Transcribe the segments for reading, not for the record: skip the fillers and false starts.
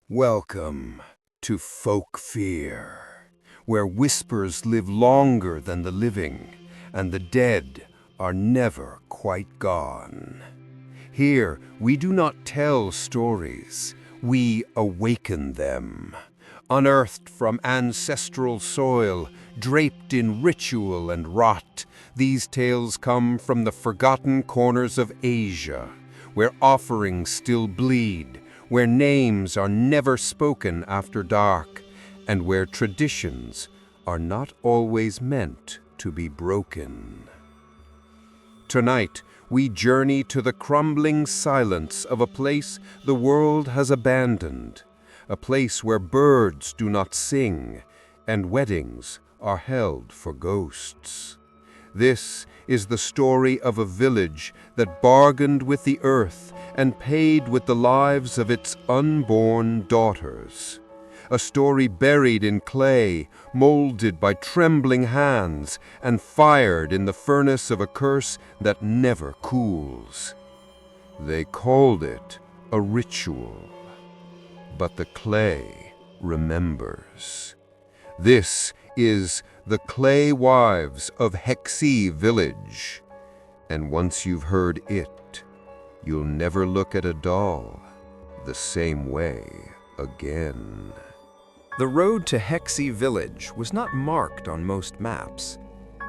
Welcome to Folk Fear, where whispers live longer than the living, and the dead are never quite gone. Here, we do not tell stories, we awaken them. Unearthed from ancestral soil, draped in ritual and rot, these tales come from the forgotten corners of Asia, where offerings still bleed, where names are never spoken after dark, and where traditions are not always meant to be broken. Tonight, we journey to the crumbling silence of a place the world has abandoned, a place where birds do not sing and weddings are held for ghosts. This is the story of a village that bargained with the earth and paid with the lives of its unborn daughters. A story buried in clay, molded by trembling hands, and fired in the furnace of a curse that never cools. They called it a ritual, but the clay remembers. This is the Clay Wives of Hexi village, and once you've heard it, you'll never look at a doll the same way again. The road to Hexi village was not marked on most maps.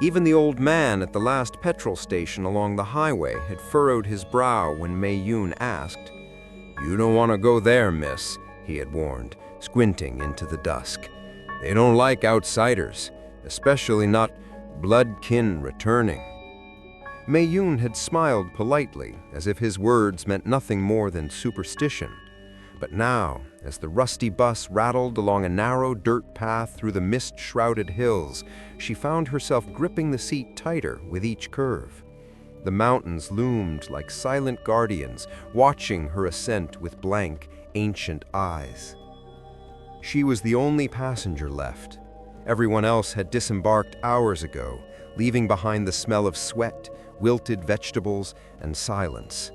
Even the old man at the last petrol station along the highway had furrowed his brow when Mei Yun asked. "You don't want to go there, miss," he had warned, squinting into the dusk. "They don't like outsiders, especially not blood kin returning." Mei Yun had smiled politely, as if his words meant nothing more than superstition. But now, as the rusty bus rattled along a narrow dirt path through the mist-shrouded hills, she found herself gripping the seat tighter with each curve. The mountains loomed like silent guardians, watching her ascent with blank, ancient eyes. She was the only passenger left. Everyone else had disembarked hours ago, leaving behind the smell of sweat, wilted vegetables, and silence.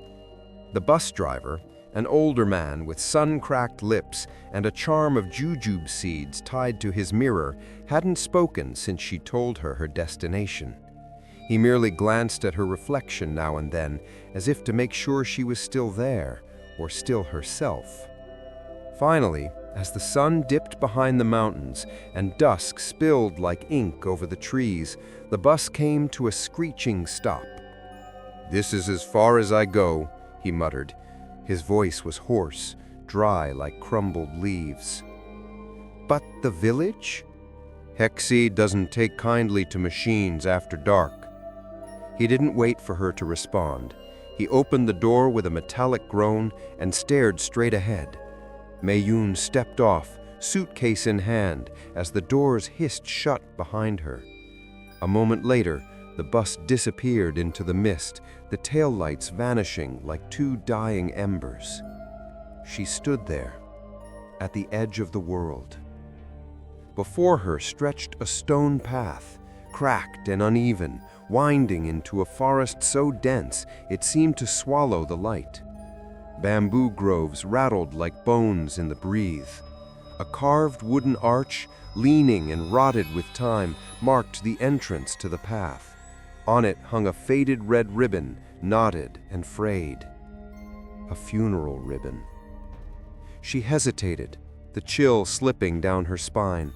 The bus driver, an older man with sun-cracked lips and a charm of jujube seeds tied to his mirror, hadn't spoken since she told her destination. He merely glanced at her reflection now and then, as if to make sure she was still there, or still herself. Finally, as the sun dipped behind the mountains and dusk spilled like ink over the trees, the bus came to a screeching stop. "This is as far as I go," he muttered. His voice was hoarse, dry like crumbled leaves. "But the village?" "Hexi doesn't take kindly to machines after dark." He didn't wait for her to respond. He opened the door with a metallic groan and stared straight ahead. Mei Yun stepped off, suitcase in hand, as the doors hissed shut behind her. A moment later, the bus disappeared into the mist, the taillights vanishing like two dying embers. She stood there, at the edge of the world. Before her stretched a stone path, cracked and uneven, winding into a forest so dense it seemed to swallow the light. Bamboo groves rattled like bones in the breeze. A carved wooden arch, leaning and rotted with time, marked the entrance to the path. On it hung a faded red ribbon, knotted and frayed. A funeral ribbon. She hesitated, the chill slipping down her spine.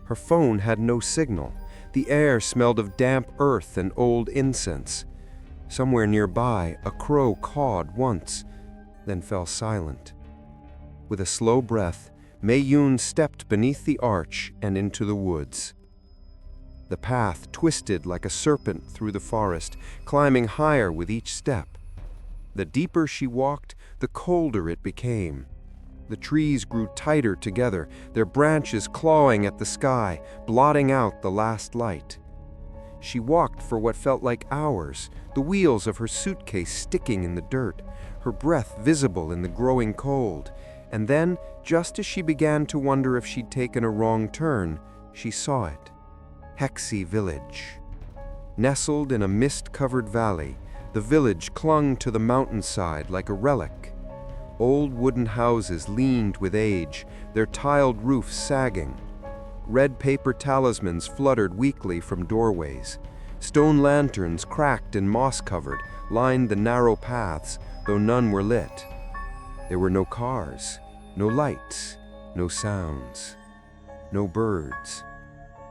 Her phone had no signal. The air smelled of damp earth and old incense. Somewhere nearby, a crow cawed once, then fell silent. With a slow breath, Mei Yun stepped beneath the arch and into the woods. The path twisted like a serpent through the forest, climbing higher with each step. The deeper she walked, the colder it became. The trees grew tighter together, their branches clawing at the sky, blotting out the last light. She walked for what felt like hours, the wheels of her suitcase sticking in the dirt, her breath visible in the growing cold. And then, just as she began to wonder if she'd taken a wrong turn, she saw it. Hexi village. Nestled in a mist-covered valley, the village clung to the mountainside like a relic. Old wooden houses leaned with age, their tiled roofs sagging. Red paper talismans fluttered weakly from doorways. Stone lanterns, cracked and moss-covered, lined the narrow paths, though none were lit. There were no cars, no lights, no sounds, no birds,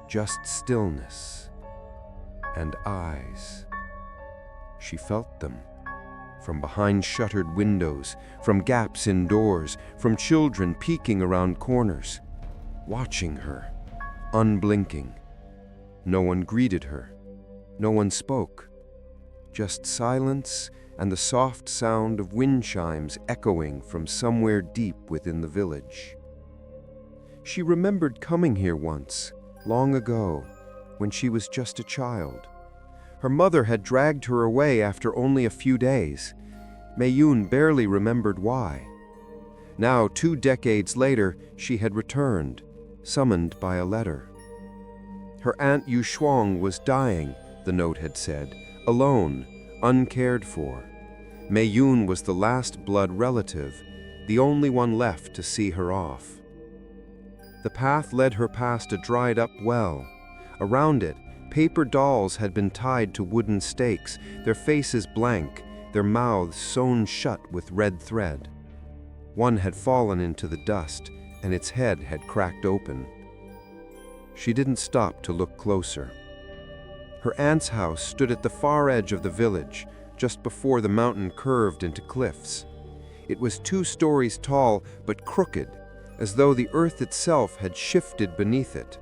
just stillness and eyes. She felt them, from behind shuttered windows, from gaps in doors, from children peeking around corners, watching her, unblinking. No one greeted her, no one spoke, just silence and the soft sound of wind chimes echoing from somewhere deep within the village. She remembered coming here once, long ago, when she was just a child. Her mother had dragged her away after only a few days. Meiyun barely remembered why. Now, 2 decades later, she had returned, summoned by a letter. Her Aunt Yu Shuang was dying, the note had said, alone, uncared for. Meiyun was the last blood relative, the only one left to see her off. The path led her past a dried-up well. Around it, paper dolls had been tied to wooden stakes, their faces blank, their mouths sewn shut with red thread. One had fallen into the dust, and its head had cracked open. She didn't stop to look closer. Her aunt's house stood at the far edge of the village, just before the mountain curved into cliffs. It was 2 stories tall, but crooked, as though the earth itself had shifted beneath it.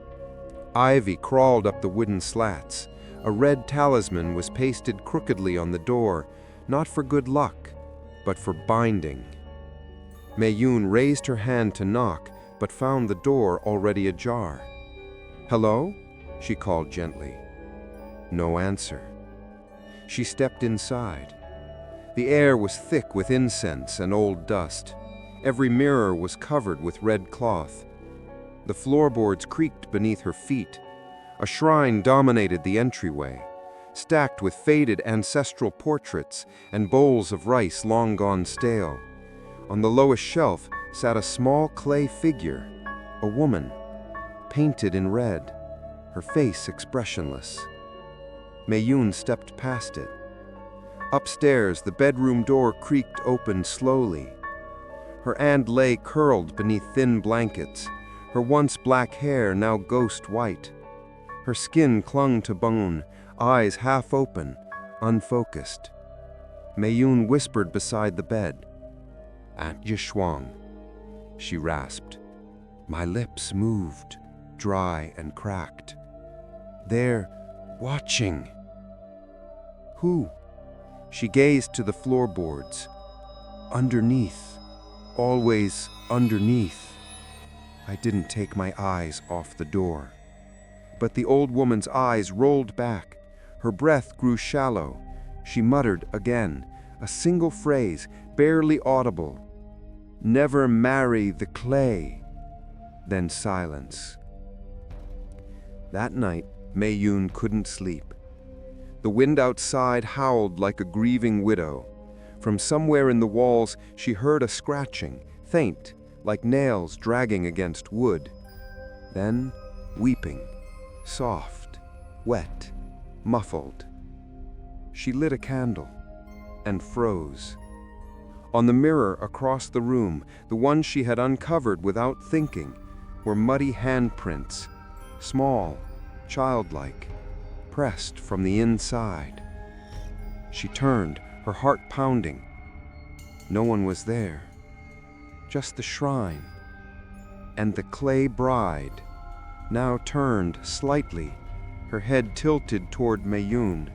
Ivy crawled up the wooden slats. A red talisman was pasted crookedly on the door, not for good luck, but for binding. Meiyun raised her hand to knock, but found the door already ajar. "Hello?" she called gently. No answer. She stepped inside. The air was thick with incense and old dust. Every mirror was covered with red cloth. The floorboards creaked beneath her feet. A shrine dominated the entryway, stacked with faded ancestral portraits and bowls of rice long gone stale. On the lowest shelf sat a small clay figure, a woman, painted in red, her face expressionless. Meiyun stepped past it. Upstairs, the bedroom door creaked open slowly. Her aunt lay curled beneath thin blankets, her once black hair now ghost white. Her skin clung to bone, eyes half open, unfocused. Meiyun whispered beside the bed. "Aunt Yu Shuang," she rasped. My lips moved, dry and cracked. "They're watching." "Who?" She gazed to the floorboards. "Underneath, always underneath." I didn't take my eyes off the door. But the old woman's eyes rolled back. Her breath grew shallow. She muttered again, a single phrase, barely audible. "Never marry the clay." Then silence. That night, Meiyun couldn't sleep. The wind outside howled like a grieving widow. From somewhere in the walls, she heard a scratching, faint, like nails dragging against wood. Then, weeping, soft, wet, muffled. She lit a candle and froze. On the mirror across the room, the one she had uncovered without thinking, were muddy handprints, small, childlike, pressed from the inside. She turned, her heart pounding. No one was there. Just the shrine and the clay bride, now turned slightly, her head tilted toward Meiyun,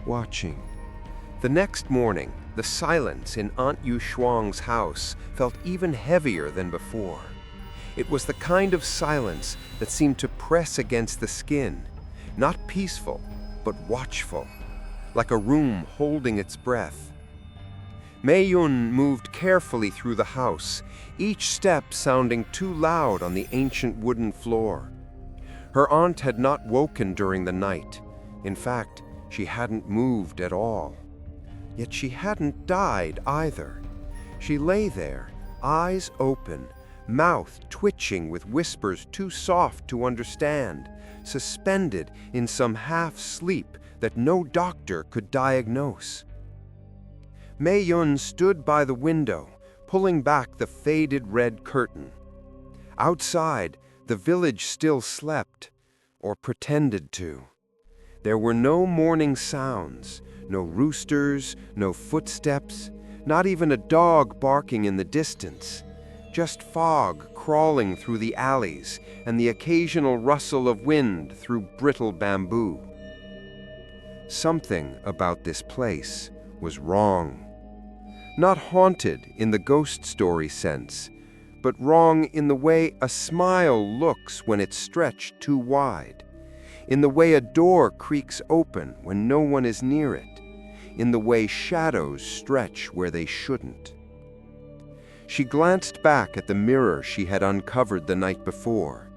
watching. The next morning, the silence in Aunt Yu Shuang's house felt even heavier than before. It was the kind of silence that seemed to press against the skin, not peaceful, but watchful, like a room holding its breath. Meiyun moved carefully through the house, each step sounding too loud on the ancient wooden floor. Her aunt had not woken during the night. In fact, she hadn't moved at all. Yet she hadn't died either. She lay there, eyes open, mouth twitching with whispers too soft to understand, suspended in some half-sleep that no doctor could diagnose. Mei-yun stood by the window, pulling back the faded red curtain. Outside, the village still slept, or pretended to. There were no morning sounds, no roosters, no footsteps, not even a dog barking in the distance. Just fog crawling through the alleys and the occasional rustle of wind through brittle bamboo. Something about this place was wrong. Not haunted in the ghost story sense, but wrong in the way a smile looks when it's stretched too wide, in the way a door creaks open when no one is near it, in the way shadows stretch where they shouldn't. She glanced back at the mirror she had uncovered the night before.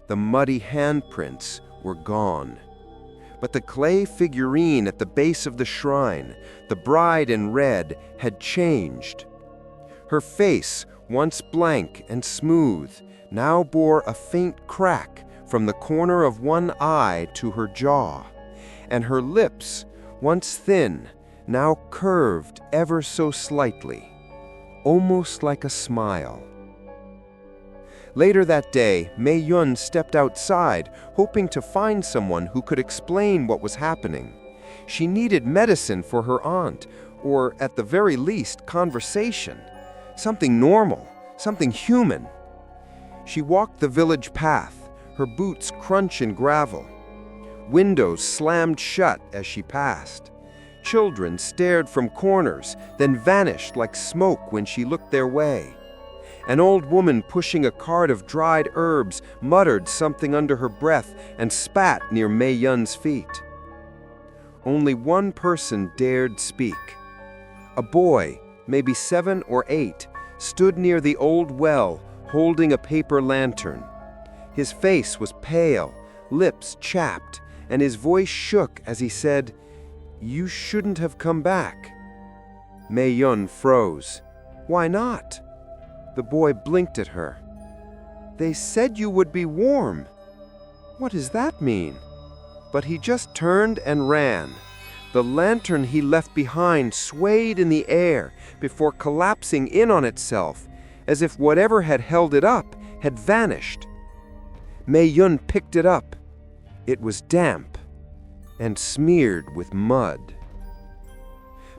The muddy handprints were gone. But the clay figurine at the base of the shrine, the bride in red, had changed. Her face, once blank and smooth, now bore a faint crack from the corner of one eye to her jaw, and her lips, once thin, now curved ever so slightly, almost like a smile. Later that day, Mei-yun stepped outside, hoping to find someone who could explain what was happening. She needed medicine for her aunt, or at the very least, conversation. Something normal, something human. She walked the village path, her boots crunch in gravel. Windows slammed shut as she passed. Children stared from corners, then vanished like smoke when she looked their way. An old woman pushing a cart of dried herbs muttered something under her breath and spat near Mei-yun's feet. Only one person dared speak. A boy, maybe 7 or 8, stood near the old well, holding a paper lantern. His face was pale, lips chapped, and his voice shook as he said, "You shouldn't have come back." Mei-yun froze. "Why not?" The boy blinked at her. "They said you would be warm." "What does that mean?" But he just turned and ran. The lantern he left behind swayed in the air before collapsing in on itself, as if whatever had held it up had vanished. Mei-yun picked it up. It was damp and smeared with mud.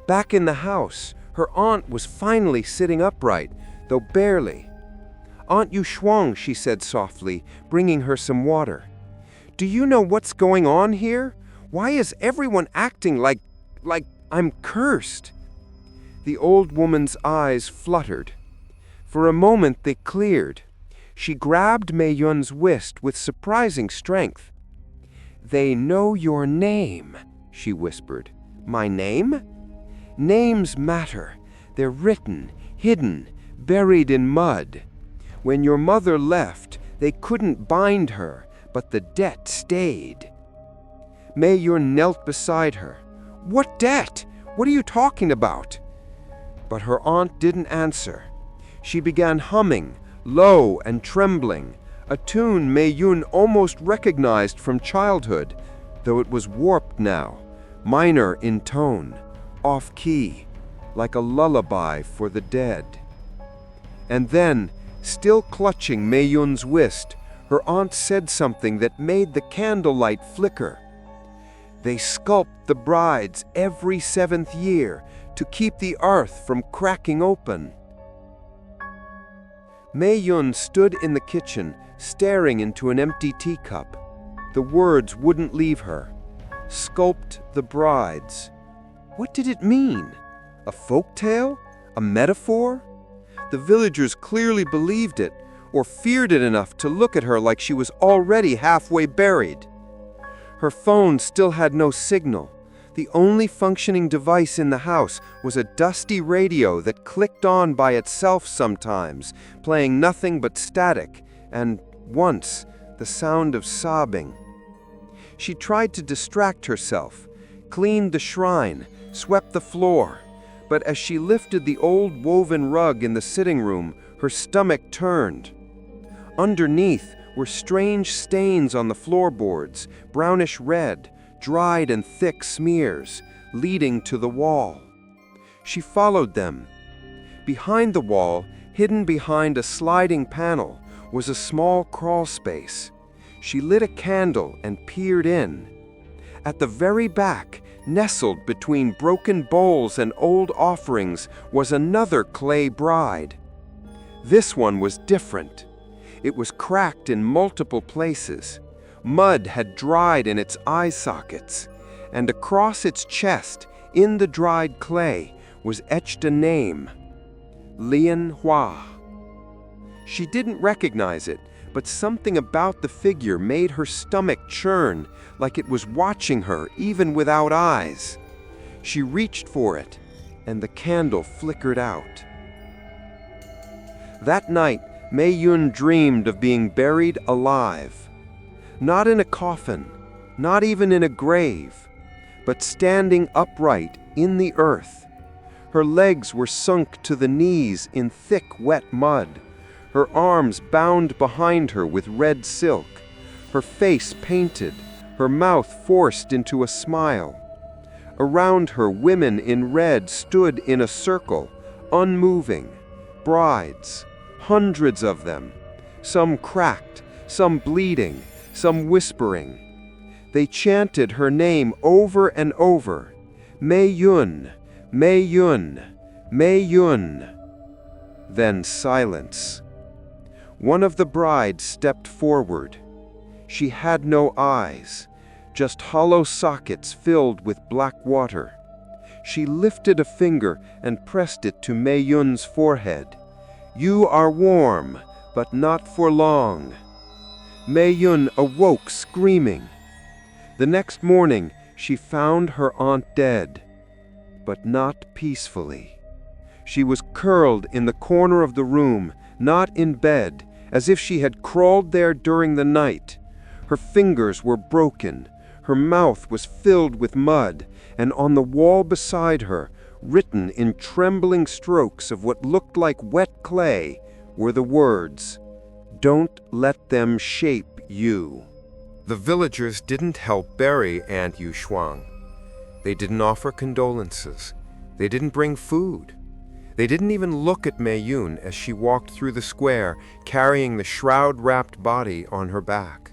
Back in the house, her aunt was finally sitting upright, though barely. "Aunt Yushuang," she said softly, bringing her some water. "Do you know what's going on here? Why is everyone acting like I'm cursed?" The old woman's eyes fluttered. For a moment they cleared. She grabbed Mei-yun's wrist with surprising strength. "They know your name," she whispered. "My name? Names matter. They're written, hidden, buried in mud. When your mother left, they couldn't bind her, but the debt stayed." Mei-yun knelt beside her. "What debt? What are you talking about?" But her aunt didn't answer. She began humming, low and trembling, a tune Mei-yun almost recognized from childhood, though it was warped now, minor in tone, off-key, like a lullaby for the dead. And then, still clutching Mei-yun's wrist, her aunt said something that made the candlelight flicker. "They sculpt the brides every 7th year to keep the earth from cracking open." Mei-yun stood in the kitchen, staring into an empty teacup. The words wouldn't leave her. Sculpt the brides. What did it mean? A folk tale? A metaphor? The villagers clearly believed it, or feared it enough to look at her like she was already halfway buried. Her phone still had no signal. The only functioning device in the house was a dusty radio that clicked on by itself sometimes, playing nothing but static, and, once, the sound of sobbing. She tried to distract herself, cleaned the shrine, swept the floor, But as she lifted the old woven rug in the sitting room, her stomach turned. Underneath were strange stains on the floorboards, brownish red, dried and thick smears, leading to the wall. She followed them. Behind the wall, hidden behind a sliding panel, was a small crawl space. She lit a candle and peered in. At the very back, nestled between broken bowls and old offerings, was another clay bride. This one was different. It was cracked in multiple places. Mud had dried in its eye sockets, and across its chest, in the dried clay, was etched a name: Lian Hua. She didn't recognize it, but something about the figure made her stomach churn, like it was watching her even without eyes. She reached for it, and the candle flickered out. That night, Mei Yun dreamed of being buried alive. Not in a coffin, not even in a grave, but standing upright in the earth. Her legs were sunk to the knees in thick, wet mud, her arms bound behind her with red silk, her face painted, her mouth forced into a smile. Around her, women in red stood in a circle, unmoving, brides, hundreds of them, some cracked, some bleeding, some whispering. They chanted her name over and over: Mei Yun, Mei Yun, Mei Yun. Then silence. One of the brides stepped forward. She had no eyes, just hollow sockets filled with black water. She lifted a finger and pressed it to Mei Yun's forehead. "You are warm, but not for long." Mei Yun awoke screaming. The next morning, she found her aunt dead, but not peacefully. She was curled in the corner of the room, not in bed, as if she had crawled there during the night. Her fingers were broken, her mouth was filled with mud, and on the wall beside her, written in trembling strokes of what looked like wet clay, were the words, "Don't let them shape you." The villagers didn't help bury Aunt Yu Shuang. They didn't offer condolences. They didn't bring food. They didn't even look at Mei Yun as she walked through the square, carrying the shroud-wrapped body on her back.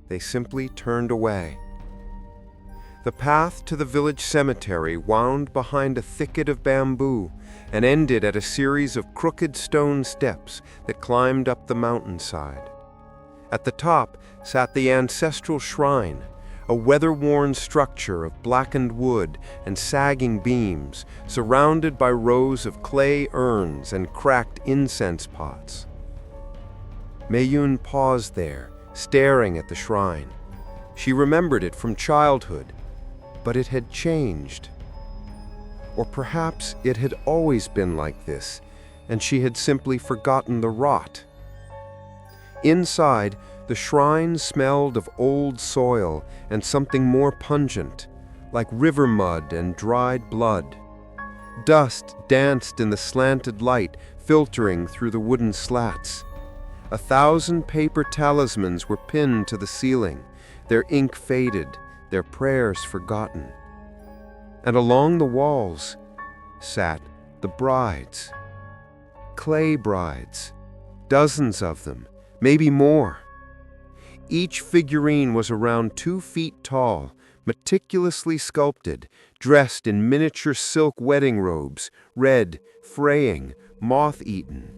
They simply turned away. The path to the village cemetery wound behind a thicket of bamboo and ended at a series of crooked stone steps that climbed up the mountainside. At the top sat the ancestral shrine, a weather-worn structure of blackened wood and sagging beams, surrounded by rows of clay urns and cracked incense pots. Mei Yun paused there, staring at the shrine. She remembered it from childhood, but it had changed. Or perhaps it had always been like this, and she had simply forgotten the rot. Inside, the shrine smelled of old soil and something more pungent, like river mud and dried blood. Dust danced in the slanted light filtering through the wooden slats. 1,000 paper talismans were pinned to the ceiling, their ink faded, their prayers forgotten. And along the walls sat the brides. Clay brides, dozens of them, maybe more. Each figurine was around 2 feet tall, meticulously sculpted, dressed in miniature silk wedding robes, red, fraying, moth-eaten.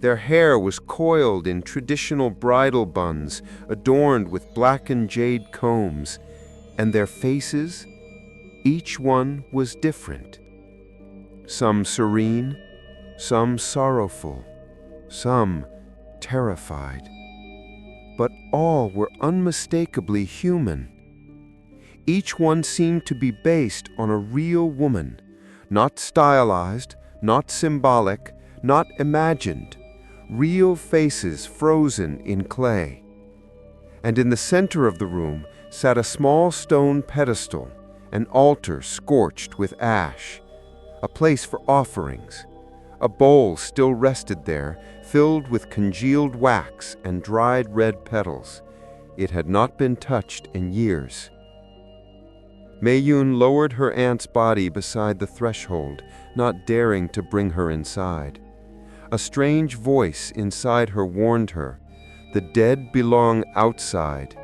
Their hair was coiled in traditional bridal buns, adorned with black and jade combs, and their faces, each one was different. Some serene, some sorrowful, some terrified. But all were unmistakably human. Each one seemed to be based on a real woman, not stylized, not symbolic, not imagined, real faces frozen in clay. And in the center of the room sat a small stone pedestal, an altar scorched with ash, a place for offerings. A bowl still rested there, filled with congealed wax and dried red petals. It had not been touched in years. Mei-yun lowered her aunt's body beside the threshold, not daring to bring her inside. A strange voice inside her warned her, "The dead belong outside,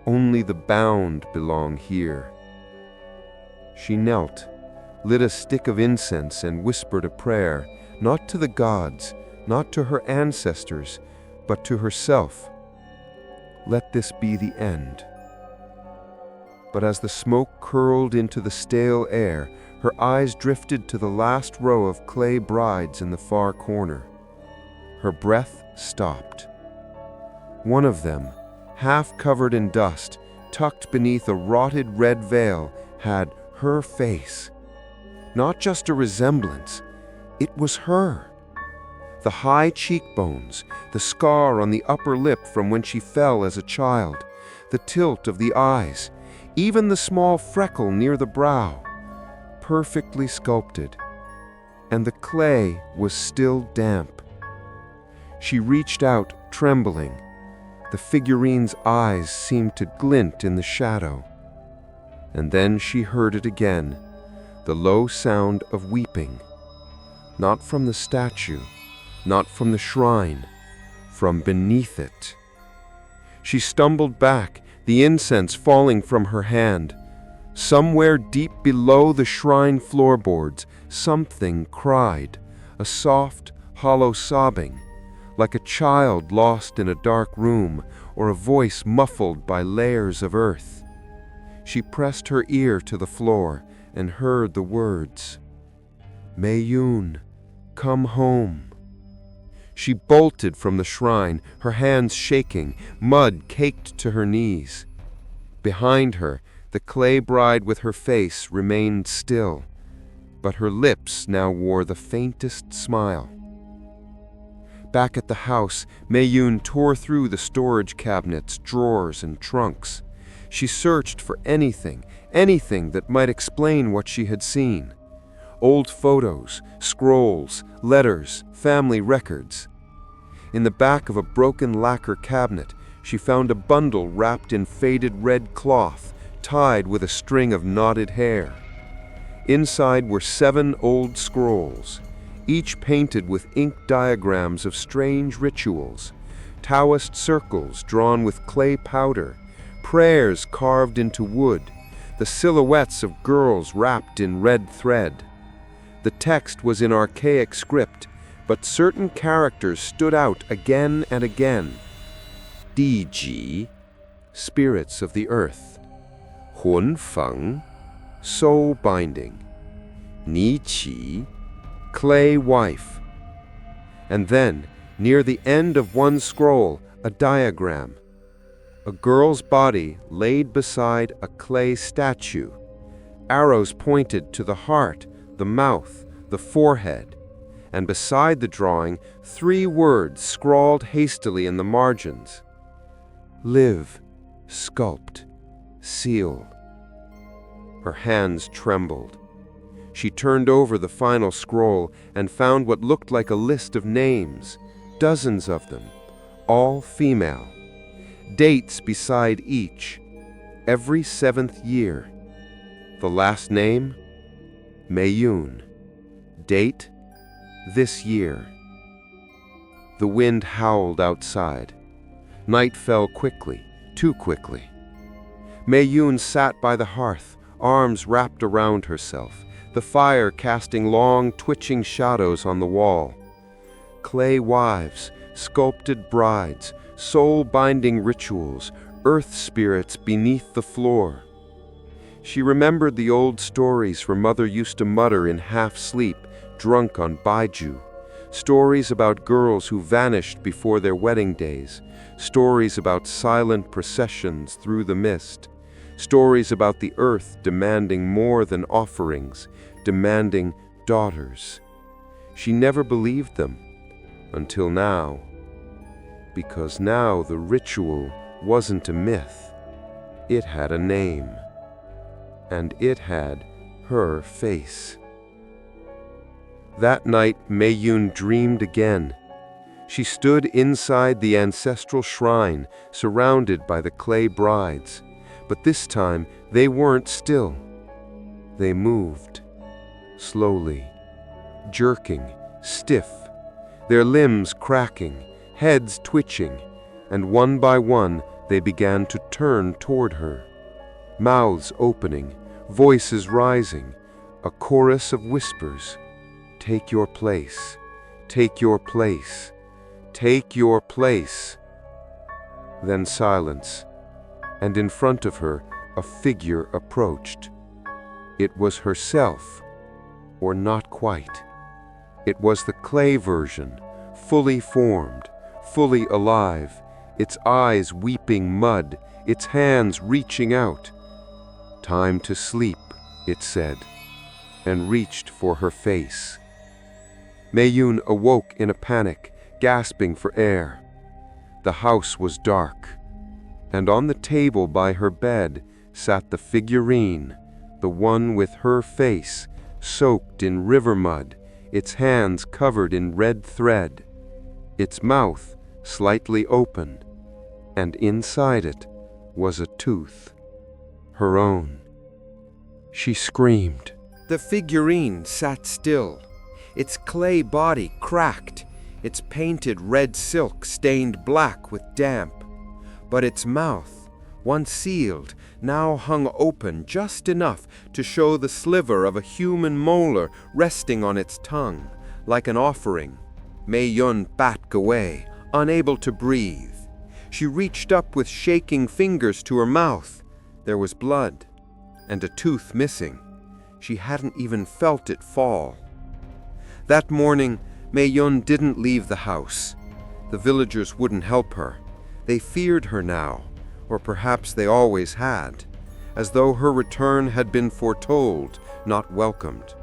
only the bound belong here." She knelt, lit a stick of incense and whispered a prayer, not to the gods, not to her ancestors, but to herself. Let this be the end. But as the smoke curled into the stale air, her eyes drifted to the last row of clay brides in the far corner. Her breath stopped. One of them, half covered in dust, tucked beneath a rotted red veil, had her face. Not just a resemblance, it was her. The high cheekbones, the scar on the upper lip from when she fell as a child, the tilt of the eyes, even the small freckle near the brow, perfectly sculpted. And the clay was still damp. She reached out, trembling. The figurine's eyes seemed to glint in the shadow. And then she heard it again, the low sound of weeping. Not from the statue, not from the shrine, from beneath it. She stumbled back, the incense falling from her hand. Somewhere deep below the shrine floorboards, something cried, a soft, hollow sobbing, like a child lost in a dark room or a voice muffled by layers of earth. She pressed her ear to the floor and heard the words, "Mei-yun, come home." She bolted from the shrine, her hands shaking, mud caked to her knees. Behind her, the clay bride with her face remained still, but her lips now wore the faintest smile. Back at the house, Mei-yun tore through the storage cabinets, drawers, and trunks. She searched for anything that might explain what she had seen. Old photos, scrolls, letters, family records. In the back of a broken lacquer cabinet, she found a bundle wrapped in faded red cloth, tied with a string of knotted hair. Inside were 7 old scrolls, each painted with ink diagrams of strange rituals, Taoist circles drawn with clay powder, prayers carved into wood, the silhouettes of girls wrapped in red thread. The text was in archaic script, but certain characters stood out again and again. Di-ji, spirits of the earth. Hun-feng, soul binding. Ni-qi, clay wife. And then, near the end of one scroll, a diagram. A girl's body laid beside a clay statue. Arrows pointed to the heart, the mouth, the forehead, and beside the drawing, 3 words scrawled hastily in the margins. Live, sculpt, seal. Her hands trembled. She turned over the final scroll and found what looked like a list of names, dozens of them, all female. Dates beside each, every 7th year. The last name? Mei-yun. Date? This year. The wind howled outside. Night fell quickly, too quickly. Mei-yun sat by the hearth, arms wrapped around herself, the fire casting long, twitching shadows on the wall. Clay wives, sculpted brides, soul-binding rituals, earth spirits beneath the floor. She remembered the old stories her mother used to mutter in half-sleep, drunk on baijiu. Stories about girls who vanished before their wedding days. Stories about silent processions through the mist. Stories about the earth demanding more than offerings, demanding daughters. She never believed them, until now. Because now the ritual wasn't a myth. It had a name. And it had her face. That night, Mei-yun dreamed again. She stood inside the ancestral shrine, surrounded by the clay brides. But this time, they weren't still. They moved, slowly, jerking, stiff, their limbs cracking, heads twitching, and one by one, they began to turn toward her. Mouths opening, voices rising, a chorus of whispers. Take your place, take your place, take your place. Then silence, and in front of her, a figure approached. It was herself, or not quite. It was the clay version, fully formed, fully alive, its eyes weeping mud, its hands reaching out. Time to sleep, it said, and reached for her face. Mei-yun awoke in a panic, gasping for air. The house was dark, and on the table by her bed sat the figurine, the one with her face soaked in river mud, its hands covered in red thread, its mouth slightly open, and inside it was a tooth, her own. She screamed. The figurine sat still, its clay body cracked, its painted red silk stained black with damp. But its mouth, once sealed, now hung open just enough to show the sliver of a human molar resting on its tongue, like an offering. Mei-yun backed away, unable to breathe. She reached up with shaking fingers to her mouth. There was blood, and a tooth missing. She hadn't even felt it fall. That morning, Mei-yun didn't leave the house. The villagers wouldn't help her. They feared her now, or perhaps they always had, as though her return had been foretold, not welcomed.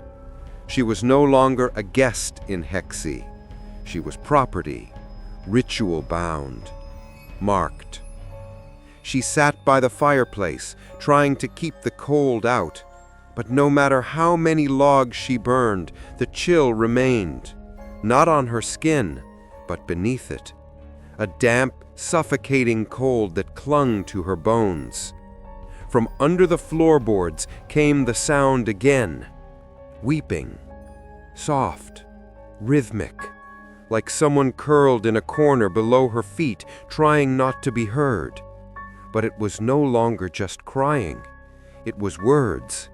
She was no longer a guest in Hexi. She was property, ritual-bound, marked. She sat by the fireplace, trying to keep the cold out. But no matter how many logs she burned, the chill remained, not on her skin, but beneath it. A damp, suffocating cold that clung to her bones. From under the floorboards came the sound again, weeping, soft, rhythmic, like someone curled in a corner below her feet, trying not to be heard. But it was no longer just crying. It was words.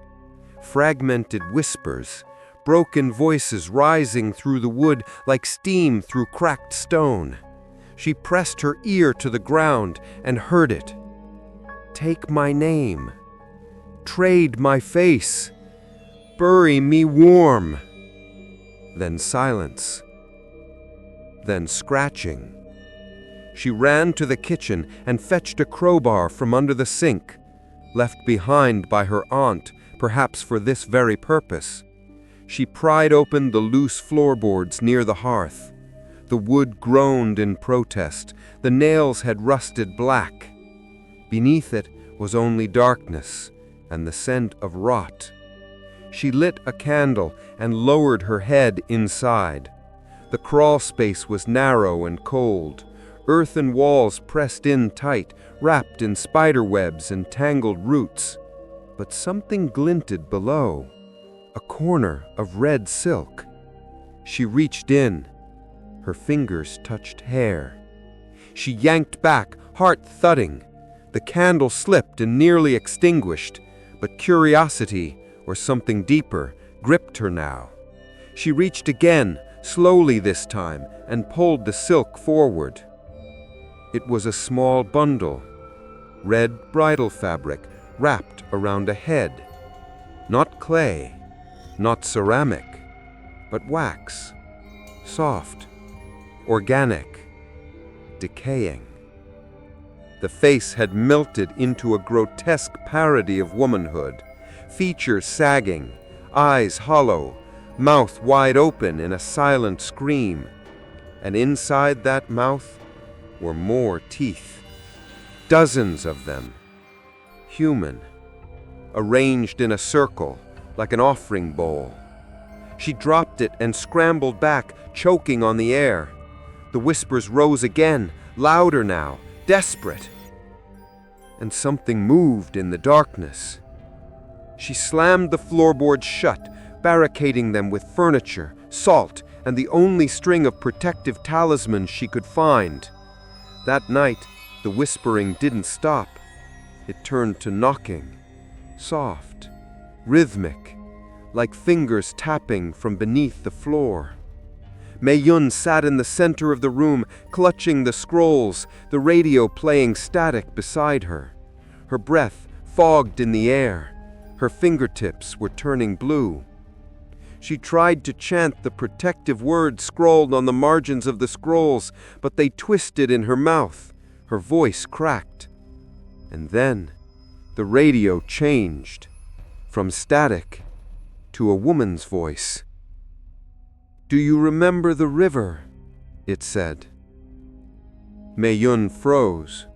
Fragmented whispers, broken voices rising through the wood like steam through cracked stone. She pressed her ear to the ground and heard it. Take my name. Trade my face. Bury me warm. Then silence. Then scratching. She ran to the kitchen and fetched a crowbar from under the sink, left behind by her aunt, perhaps for this very purpose. She pried open the loose floorboards near the hearth. The wood groaned in protest. The nails had rusted black. Beneath it was only darkness and the scent of rot. She lit a candle and lowered her head inside. The crawl space was narrow and cold. Earthen walls pressed in tight, wrapped in spider webs and tangled roots. But something glinted below, a corner of red silk. She reached in. Her fingers touched hair. She yanked back, heart thudding. The candle slipped and nearly extinguished, but curiosity, or something deeper, gripped her now. She reached again, slowly this time, and pulled the silk forward. It was a small bundle, red bridal fabric, wrapped around a head. Not clay, not ceramic, but wax, soft, organic, decaying. The face had melted into a grotesque parody of womanhood, features sagging, eyes hollow, mouth wide open in a silent scream. And inside that mouth were more teeth, dozens of them, human, arranged in a circle like an offering bowl. She dropped dropped it and scrambled back, choking on the air. The whispers rose again, louder now, desperate. And something moved in the darkness. She slammed the floorboards shut, barricading them with furniture, salt, and the only string of protective talismans she could find. That night, the whispering didn't stop. It turned to knocking, soft, rhythmic, like fingers tapping from beneath the floor. Mei-yun sat in the center of the room, clutching the scrolls, the radio playing static beside her. Her breath fogged in the air. Her fingertips were turning blue. She tried to chant the protective words scrawled on the margins of the scrolls, but they twisted in her mouth. Her voice cracked. And then the radio changed, from static to a woman's voice. "Do you remember the river?" it said. Mei-yun froze.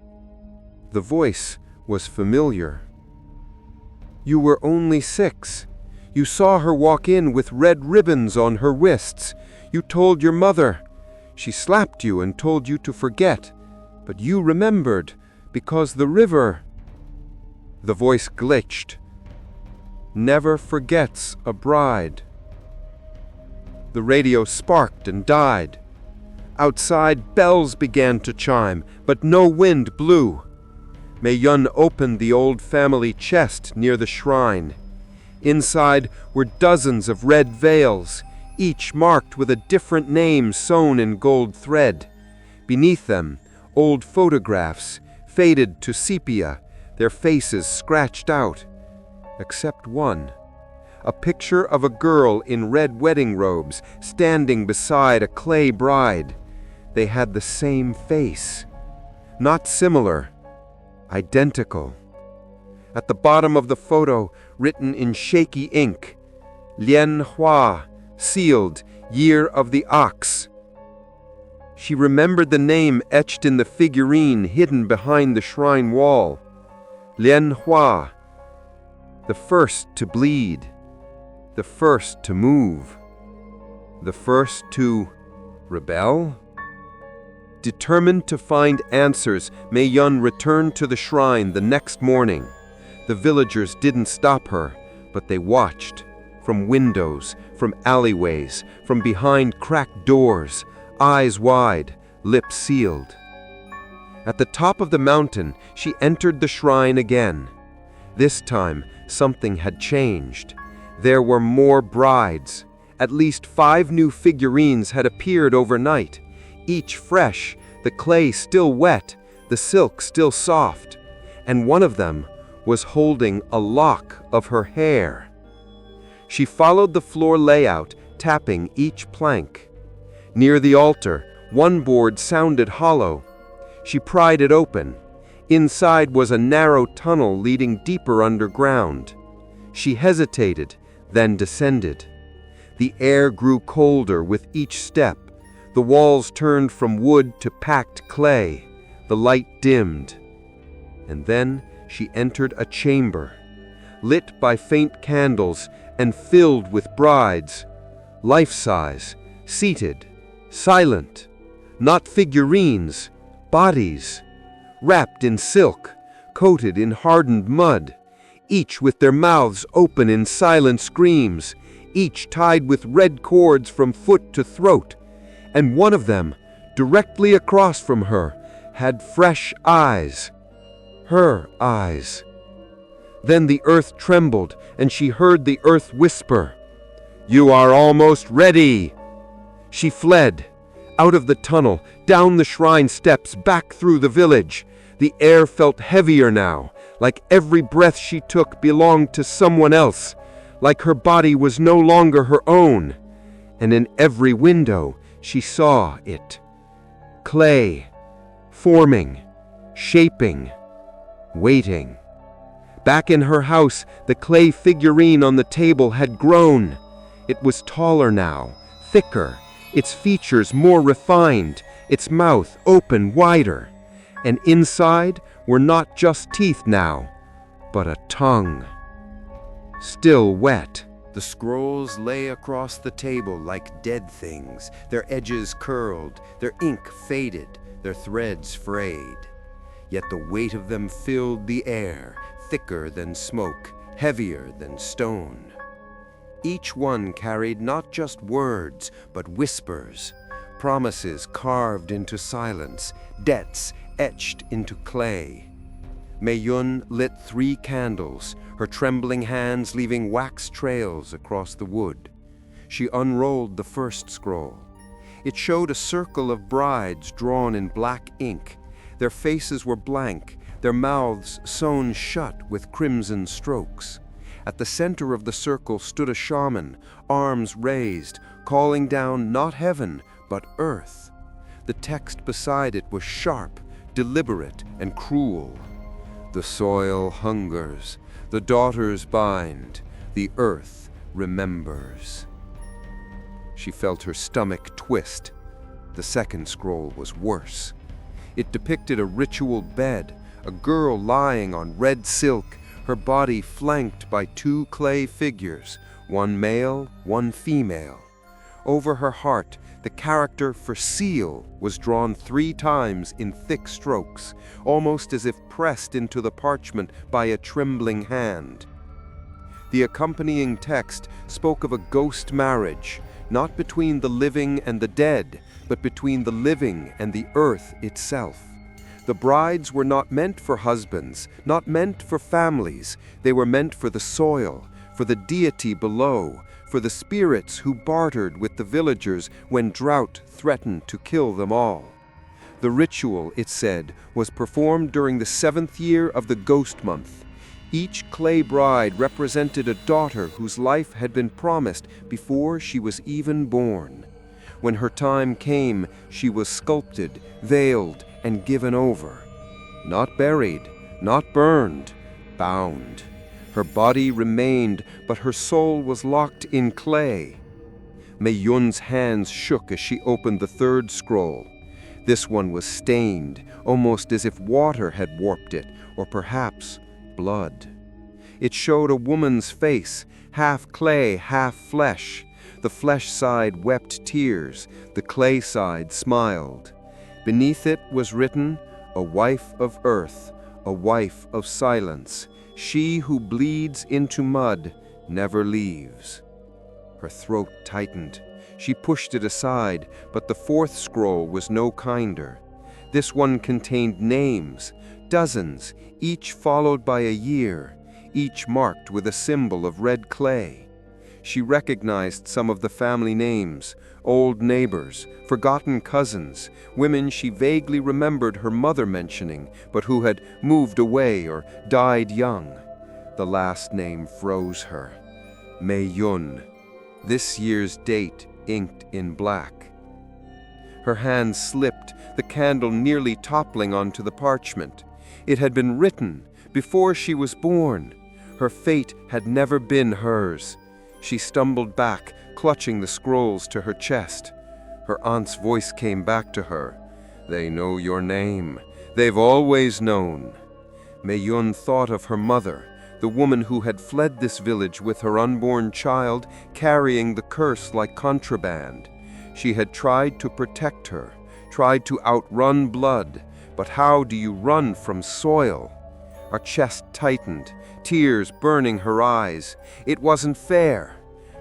The voice was familiar. "You were only 6. You saw her walk in with red ribbons on her wrists. You told your mother. She slapped you and told you to forget. But you remembered, because the river—" The voice glitched. "Never forgets a bride." The radio sparked and died. Outside, bells began to chime, but no wind blew. Mei-yun opened the old family chest near the shrine. Inside were dozens of red veils, each marked with a different name sewn in gold thread. Beneath them, old photographs, faded to sepia, their faces scratched out. Except one. A picture of a girl in red wedding robes, standing beside a clay bride. They had the same face. Not similar. Identical. At the bottom of the photo, written in shaky ink, "Lian Hua, sealed, Year of the Ox." She remembered the name etched in the figurine hidden behind the shrine wall. Lian Hua, the first to bleed, the first to move, the first to rebel? Determined to find answers, Mei-yun returned to the shrine the next morning. The villagers didn't stop her, but they watched. From windows, from alleyways, from behind cracked doors, eyes wide, lips sealed. At the top of the mountain, she entered the shrine again. This time, something had changed. There were more brides. At least 5 new figurines had appeared overnight, each fresh, the clay still wet, the silk still soft, and one of them was holding a lock of her hair. She followed the floor layout, tapping each plank. Near the altar, one board sounded hollow. She pried it open. Inside was a narrow tunnel leading deeper underground. She hesitated, then descended. The air grew colder with each step. The walls turned from wood to packed clay. The light dimmed. And then she entered a chamber, lit by faint candles and filled with brides, life-size, seated, silent, not figurines, bodies, wrapped in silk, coated in hardened mud, each with their mouths open in silent screams, each tied with red cords from foot to throat, and one of them, directly across from her, had fresh eyes. Her eyes. Then the earth trembled, and she heard the earth whisper, "You are almost ready." She fled, out of the tunnel, down the shrine steps, back through the village. The air felt heavier now, like every breath she took belonged to someone else, like her body was no longer her own. And in every window, she saw it. Clay, forming, shaping, waiting. Back in her house, the clay figurine on the table had grown. It was taller now, thicker, its features more refined, its mouth open wider. And inside were not just teeth now, but a tongue. Still wet, The scrolls lay across the table like dead things, their edges curled, their ink faded, their threads frayed. Yet the weight of them filled the air, thicker than smoke, heavier than stone. Each one carried not just words, but whispers, promises carved into silence, debts etched into clay. Mei-yun lit 3 candles, her trembling hands leaving wax trails across the wood. She unrolled the first scroll. It showed a circle of brides drawn in black ink. Their faces were blank, their mouths sewn shut with crimson strokes. At the center of the circle stood a shaman, arms raised, calling down not heaven, but earth. The text beside it was sharp, deliberate, and cruel. The soil hungers, the daughters bind, the earth remembers. She felt her stomach twist. The second scroll was worse. It depicted a ritual bed, a girl lying on red silk, her body flanked by 2 clay figures, one male, one female. Over her heart, the character for seal was drawn 3 times in thick strokes, almost as if pressed into the parchment by a trembling hand. The accompanying text spoke of a ghost marriage, not between the living and the dead, but between the living and the earth itself. The brides were not meant for husbands, not meant for families. They were meant for the soil, for the deity below, for the spirits who bartered with the villagers when drought threatened to kill them all. The ritual, it said, was performed during the 7th year of the ghost month. Each clay bride represented a daughter whose life had been promised before she was even born. When her time came, she was sculpted, veiled, and given over. Not buried, not burned, bound. Her body remained, but her soul was locked in clay. Mei-yun's hands shook as she opened the 3rd scroll. This one was stained, almost as if water had warped it, or perhaps blood. It showed a woman's face, half clay, half flesh. The flesh side wept tears, the clay side smiled. Beneath it was written, "A wife of earth, a wife of silence. She who bleeds into mud never leaves." Her throat tightened. She pushed it aside, but the 4th scroll was no kinder. This one contained names, dozens, each followed by a year, each marked with a symbol of red clay. She recognized some of the family names, old neighbors, forgotten cousins, women she vaguely remembered her mother mentioning, but who had moved away or died young. The last name froze her. Mei-yun. This year's date inked in black. Her hand slipped, the candle nearly toppling onto the parchment. It had been written before she was born. Her fate had never been hers. She stumbled back, clutching the scrolls to her chest. Her aunt's voice came back to her. "They know your name. They've always known." Mei-yun thought of her mother, the woman who had fled this village with her unborn child, carrying the curse like contraband. She had tried to protect her, tried to outrun blood, but how do you run from soil? Her chest tightened, tears burning her eyes. It wasn't fair.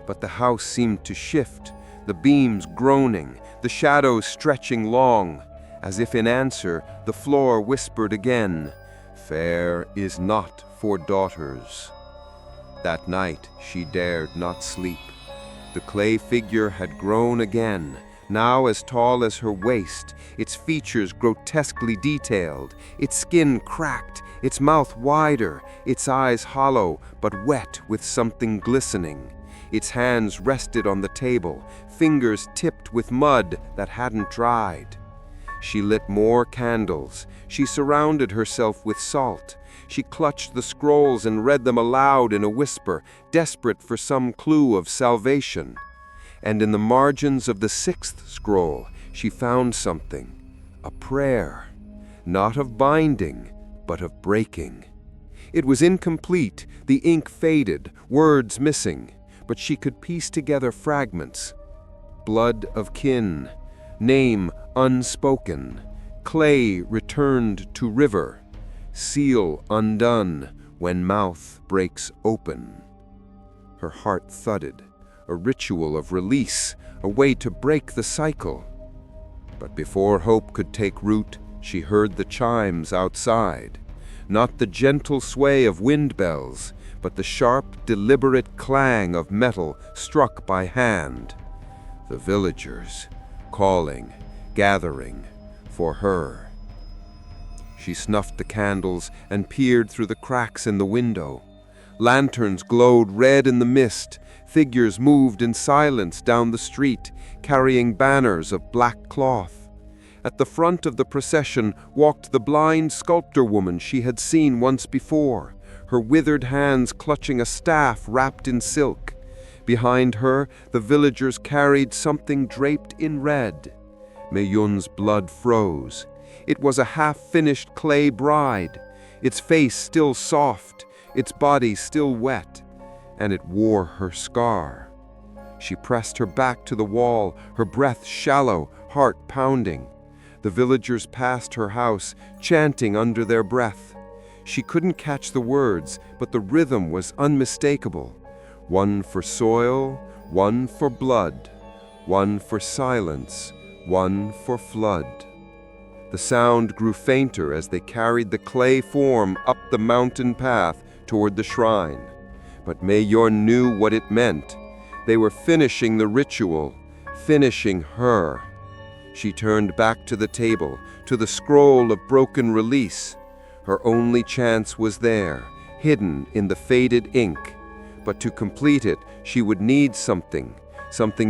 But the house seemed to shift, the beams groaning, the shadows stretching long. As if in answer, the floor whispered again, "Fair is not for daughters." That night she dared not sleep. The clay figure had grown again, now as tall as her waist, its features grotesquely detailed, its skin cracked, its mouth wider, its eyes hollow but wet with something glistening. Its hands rested on the table, fingers tipped with mud that hadn't dried. She lit more candles. She surrounded herself with salt. She clutched the scrolls and read them aloud in a whisper, desperate for some clue of salvation. And in the margins of the 6th scroll, she found something, a prayer, not of binding, but of breaking. It was incomplete, the ink faded, words missing. but she could piece together fragments. Blood of kin, name unspoken, clay returned to river, seal undone when mouth breaks open. Her heart thudded, a ritual of release, a way to break the cycle. But before hope could take root, she heard the chimes outside. Not the gentle sway of wind bells, but the sharp, deliberate clang of metal struck by hand. The villagers, calling, gathering, for her. She snuffed the candles and peered through the cracks in the window. Lanterns glowed red in the mist. Figures moved in silence down the street, carrying banners of black cloth. At the front of the procession walked the blind sculptor woman she had seen once before, her withered hands clutching a staff wrapped in silk. Behind her, the villagers carried something draped in red. Mei-yun's blood froze. It was a half-finished clay bride, its face still soft, its body still wet, and it wore her scar. She pressed her back to the wall, her breath shallow, heart pounding. The villagers passed her house, chanting under their breath. She couldn't catch the words, but the rhythm was unmistakable. One for soil, one for blood, one for silence, one for flood. The sound grew fainter as they carried the clay form up the mountain path toward the shrine. But Mei-yun knew what it meant. They were finishing the ritual, finishing her. She turned back to the table, to the scroll of broken release. Her only chance was there, hidden in the faded ink. But to complete it, she would need something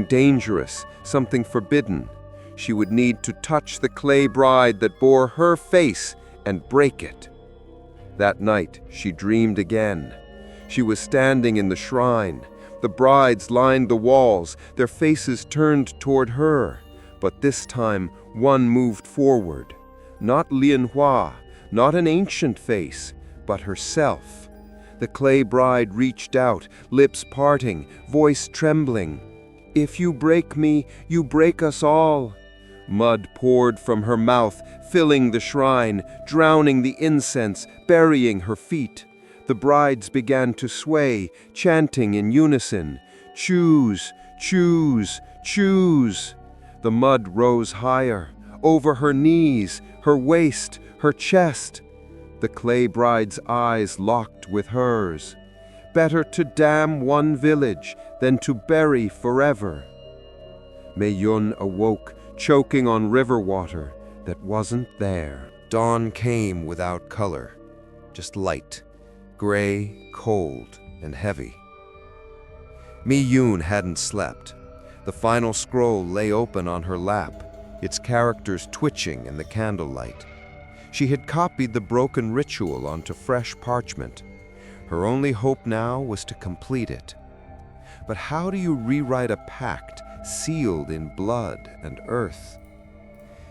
dangerous, something forbidden. She would need to touch the clay bride that bore her face and break it. That night, she dreamed again. She was standing in the shrine. The brides lined the walls, their faces turned toward her. But this time, one moved forward. Not Lian Hua, not an ancient face, but herself. The clay bride reached out, lips parting, voice trembling. "If you break me, you break us all." Mud poured from her mouth, filling the shrine, drowning the incense, burying her feet. The brides began to sway, chanting in unison, "Choose, choose, choose." The mud rose higher, over her knees, her waist, her chest. The clay bride's eyes locked with hers. Better to damn one village than to bury forever. Mei-yun awoke, choking on river water that wasn't there. Dawn came without color, just light, gray, cold, and heavy. Mei-yun hadn't slept. The final scroll lay open on her lap, its characters twitching in the candlelight. She had copied the broken ritual onto fresh parchment. Her only hope now was to complete it. But how do you rewrite a pact sealed in blood and earth?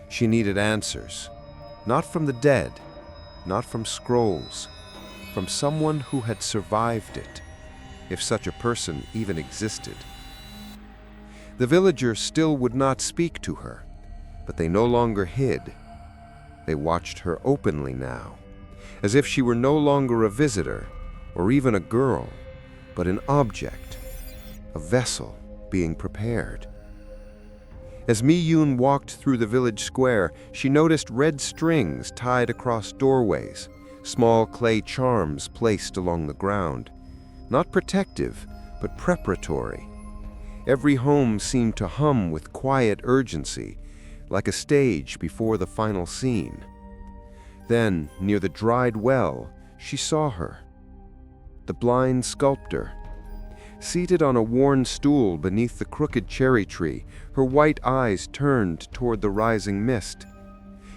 She needed answers, not from the dead, not from scrolls, from someone who had survived it, if such a person even existed. The villagers still would not speak to her, but they no longer hid. They watched her openly now, as if she were no longer a visitor, or even a girl, but an object, a vessel being prepared. As Mei-yun walked through the village square, she noticed red strings tied across doorways, small clay charms placed along the ground. Not protective, but preparatory. Every home seemed to hum with quiet urgency, like a stage before the final scene. Then, near the dried well, she saw her. The blind sculptor. Seated on a worn stool beneath the crooked cherry tree, her white eyes turned toward the rising mist.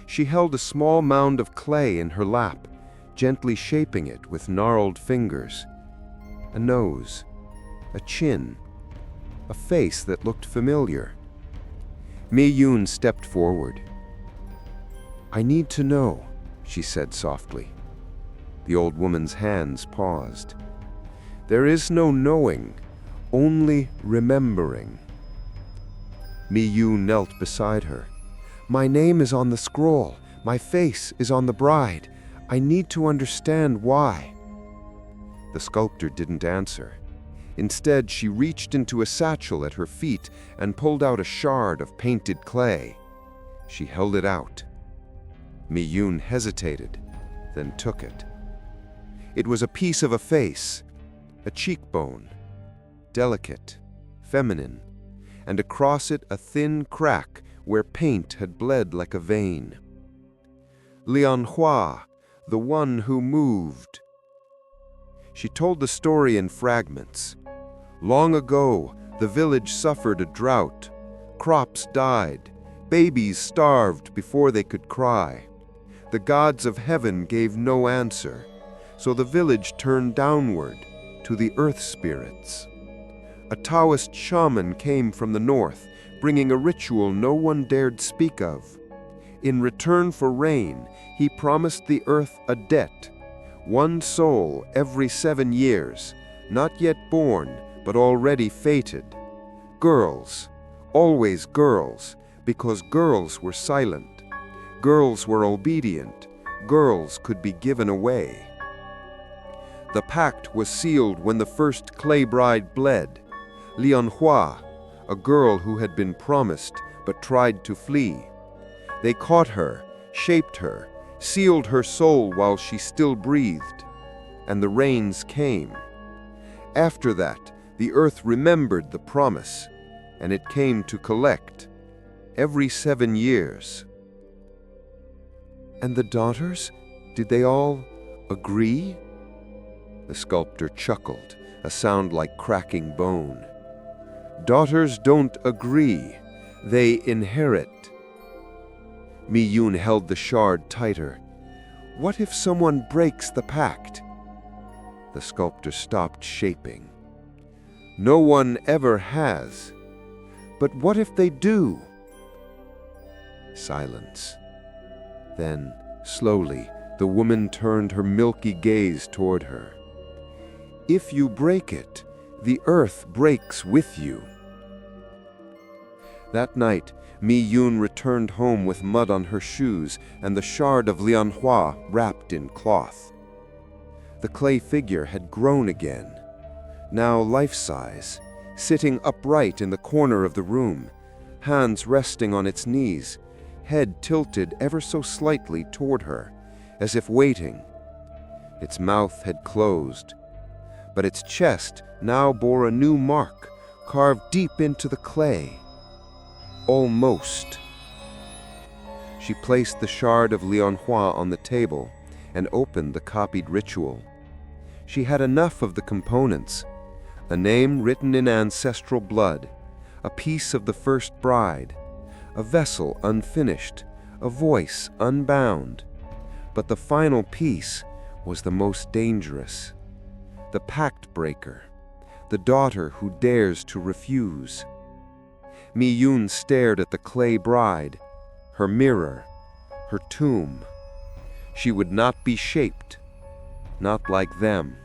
She held a small mound of clay in her lap, gently shaping it with gnarled fingers. A nose, a chin, a face that looked familiar. Mei-yun stepped forward. "I need to know," she said softly. The old woman's hands paused. "There is no knowing, only remembering. Mi-Yu knelt beside her. "My name is on the scroll. My face is on the bride. I need to understand why." The sculptor didn't answer. Instead, she reached into a satchel at her feet and pulled out a shard of painted clay. She held it out. Mi-Yun hesitated, then took it. It was a piece of a face, a cheekbone, delicate, feminine, and across it a thin crack where paint had bled like a vein. Lianhua, the one who moved. She told the story in fragments. Long ago, the village suffered a drought. Crops died. Babies starved before they could cry. The gods of heaven gave no answer, so the village turned downward to the earth spirits. A Taoist shaman came from the north, bringing a ritual no one dared speak of. In return for rain, he promised the earth a debt, one soul every 7 years, not yet born, but already fated. Girls, always girls, because girls were silent. Girls were obedient. Girls could be given away. The pact was sealed when the first clay bride bled. Lianhua, a girl who had been promised but tried to flee. They caught her, shaped her, sealed her soul while she still breathed, and the rains came. After that, the earth remembered the promise, and it came to collect every 7 years. And the daughters? Did they all agree? The sculptor chuckled, a sound like cracking bone. Daughters don't agree. They inherit. Mi-Yun held the shard tighter. What if someone breaks the pact? The sculptor stopped shaping. No one ever has. But what if they do? Silence. Then, slowly, the woman turned her milky gaze toward her. If you break it, the earth breaks with you. That night, Mi-Yun returned home with mud on her shoes and the shard of Lianhua wrapped in cloth. The clay figure had grown again, now life-size, sitting upright in the corner of the room, hands resting on its knees, head tilted ever so slightly toward her, as if waiting. Its mouth had closed, but its chest now bore a new mark, carved deep into the clay. Almost. She placed the shard of Lianhua on the table and opened the copied ritual. She had enough of the components: a name written in ancestral blood, a piece of the first bride, a vessel unfinished, a voice unbound. But the final piece was the most dangerous. The pact breaker, the daughter who dares to refuse. Mi-Yun stared at the clay bride, her mirror, her tomb. She would not be shaped, not like them.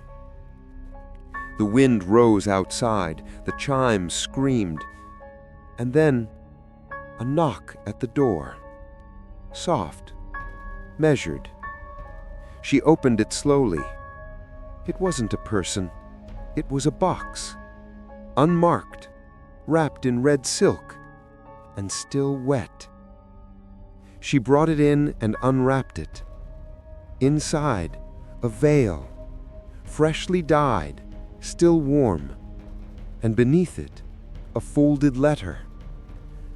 The wind rose outside, the chimes screamed, and then a knock at the door. Soft, measured. She opened it slowly. It wasn't a person. It was a box, unmarked, wrapped in red silk, and still wet. She brought it in and unwrapped it. Inside, a veil, freshly dyed, still warm, and beneath it, a folded letter,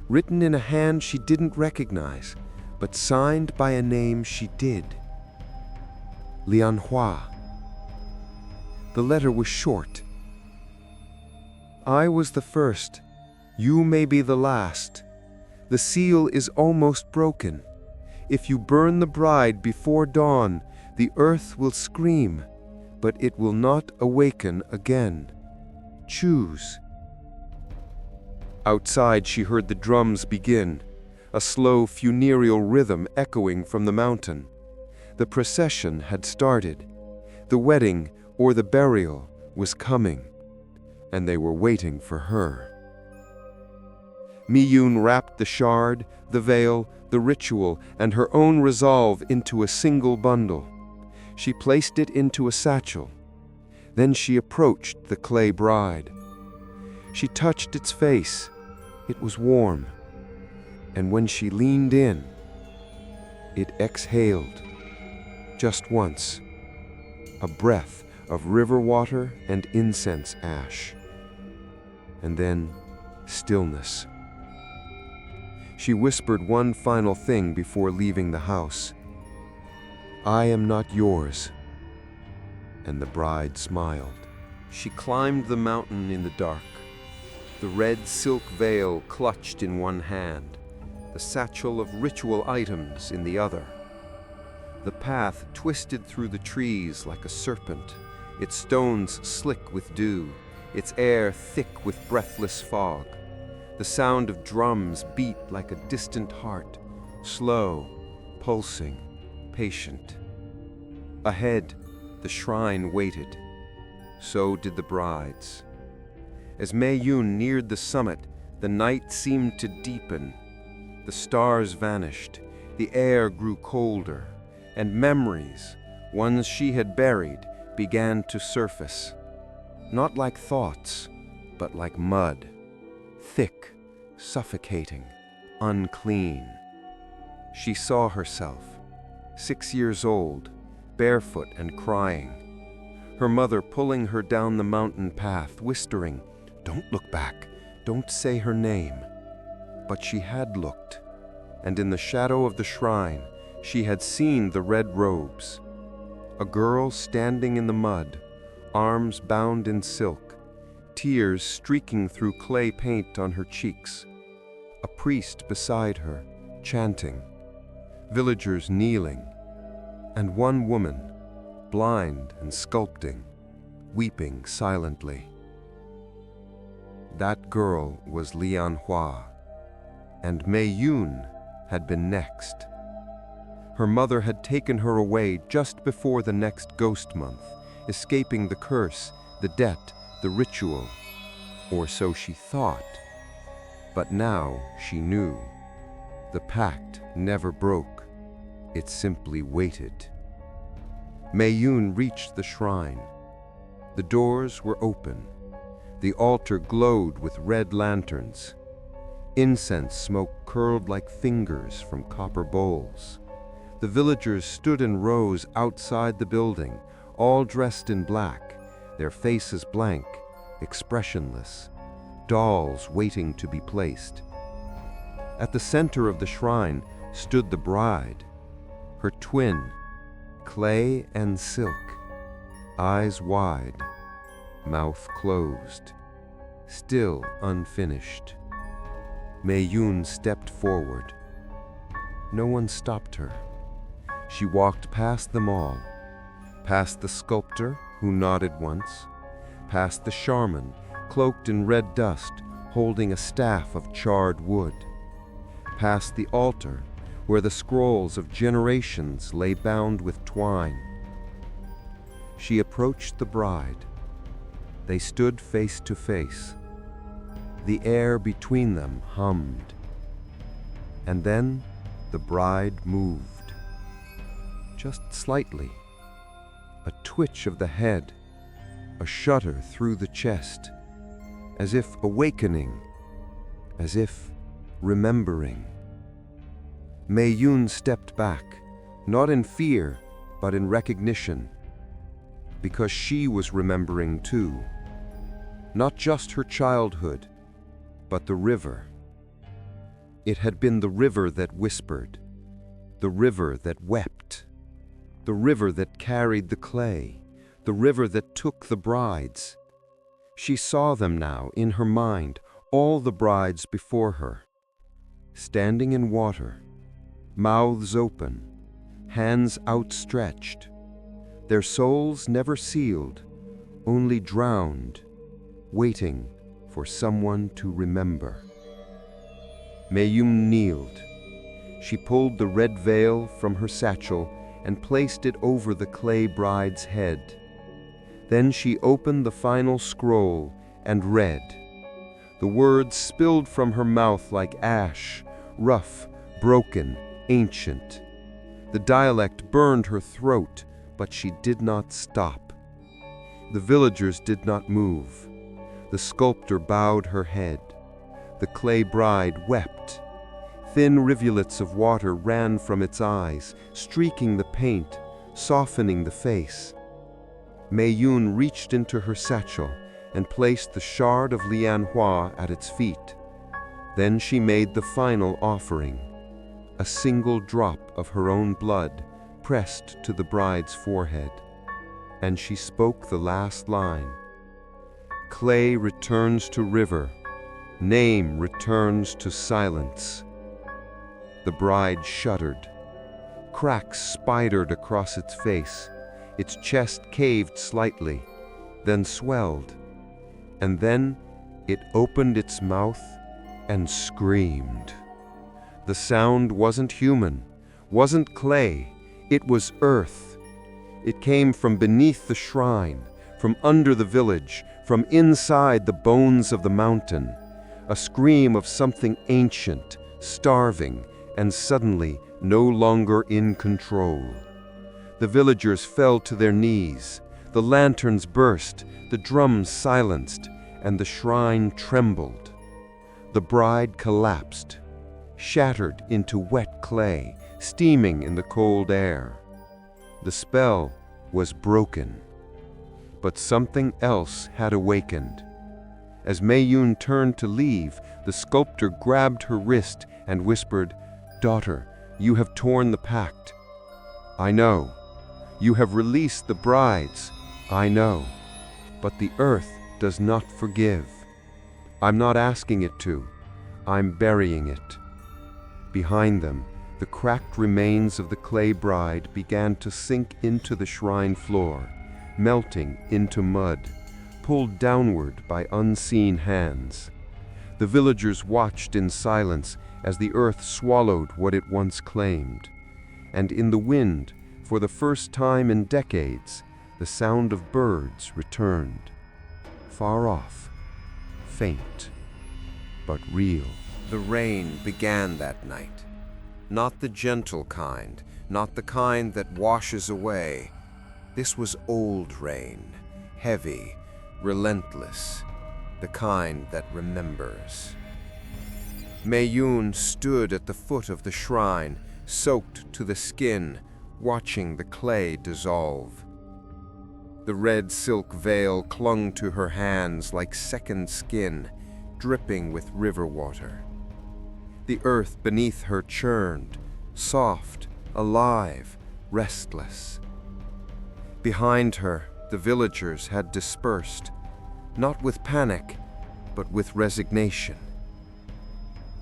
written in a hand she didn't recognize, but signed by a name she did. Lianhua. The letter was short. I was the first. You may be the last. The seal is almost broken. If you burn the bride before dawn, the earth will scream, but it will not awaken again. Choose. Outside, she heard the drums begin, a slow funereal rhythm echoing from the mountain. The procession had started. The wedding, or the burial, was coming. and they were waiting for her. Miyun wrapped the shard, the veil, the ritual, and her own resolve into a single bundle. She placed it into a satchel. Then she approached the clay bride. She touched its face. It was warm. And when she leaned in, it exhaled, just once, a breath of river water and incense ash. And then stillness. She whispered one final thing before leaving the house. "I am not yours." And the bride smiled. She climbed the mountain in the dark, the red silk veil clutched in one hand, the satchel of ritual items in the other. The path twisted through the trees like a serpent, its stones slick with dew, its air thick with breathless fog. The sound of drums beat like a distant heart, slow, pulsing, patient. Ahead, the shrine waited. So did the brides. As Mei-yun neared the summit, the night seemed to deepen. The stars vanished, the air grew colder, and memories, ones she had buried, began to surface. Not like thoughts, but like mud. Thick, suffocating, unclean. She saw herself, 6 years old, barefoot and crying. Her mother pulling her down the mountain path, whispering, "Don't look back, don't say her name." But she had looked, and in the shadow of the shrine, she had seen the red robes. A girl standing in the mud, arms bound in silk, tears streaking through clay paint on her cheeks. A priest beside her, chanting. Villagers kneeling. And one woman, blind and sculpting, weeping silently. That girl was Lian Hua, and Mei-yun had been next. Her mother had taken her away just before the next ghost month, escaping the curse, the debt, the ritual, or so she thought. But now she knew. The pact never broke. It simply waited. Mei-yun reached the shrine. The doors were open. The altar glowed with red lanterns. Incense smoke curled like fingers from copper bowls. The villagers stood in rows outside the building, all dressed in black, their faces blank, expressionless, dolls waiting to be placed. At the center of the shrine stood the bride, her twin, clay and silk, eyes wide, mouth closed, still unfinished. Mei-yun stepped forward. No one stopped her. She walked past them all, past the sculptor, who nodded once, past the shaman, cloaked in red dust, holding a staff of charred wood, past the altar, where the scrolls of generations lay bound with twine. She approached the bride. They stood face to face. The air between them hummed. And then the bride moved. Just slightly. A twitch of the head, a shudder through the chest, as if awakening, as if remembering. Mei-yun stepped back, not in fear, but in recognition, because she was remembering too. Not just her childhood, but the river. It had been the river that whispered, the river that wept, the river that carried the clay, the river that took the brides. She saw them now in her mind, all the brides before her, standing in water, mouths open, hands outstretched, their souls never sealed, only drowned, waiting for someone to remember. Mei-yun kneeled. She pulled the red veil from her satchel and placed it over the clay bride's head. Then she opened the final scroll and red. The words spilled from her mouth like ash, rough, broken, ancient. The dialect burned her throat, but she did not stop. The villagers did not move. The sculptor bowed her head. The clay bride wept. Thin rivulets of water ran from its eyes, streaking the paint, softening the face. Mei Yun reached into her satchel and placed the shard of Lianhua at its feet. Then she made the final offering, a single drop of her own blood pressed to the bride's forehead. And she spoke the last line. Clay returns to river, name returns to silence. The bride shuddered. Cracks spidered across its face. Its chest caved slightly, then swelled. And then it opened its mouth and screamed. The sound wasn't human, wasn't clay, it was earth. It came from beneath the shrine, from under the village, from inside the bones of the mountain. A scream of something ancient, starving, and suddenly no longer in control. The villagers fell to their knees. The lanterns burst, the drums silenced, and the shrine trembled. The bride collapsed, shattered into wet clay, steaming in the cold air. The spell was broken. But something else had awakened. As Mei Yun turned to leave, the sculptor grabbed her wrist and whispered, "Daughter, you have torn the pact. I know. You have released the brides. I know. But the earth does not forgive. I'm not asking it to. I'm burying it." Behind them, the cracked remains of the clay bride began to sink into the shrine floor, melting into mud, pulled downward by unseen hands. The villagers watched in silence as the earth swallowed what it once claimed. And in the wind, for the first time in decades, the sound of birds returned. Far off, faint, but real. The rain began that night. Not the gentle kind, not the kind that washes away. This was old rain, heavy, relentless, the kind that remembers. Mei Yun stood at the foot of the shrine, soaked to the skin, watching the clay dissolve. The red silk veil clung to her hands like second skin, dripping with river water. The earth beneath her churned, soft, alive, restless. Behind her, the villagers had dispersed, not with panic, but with resignation.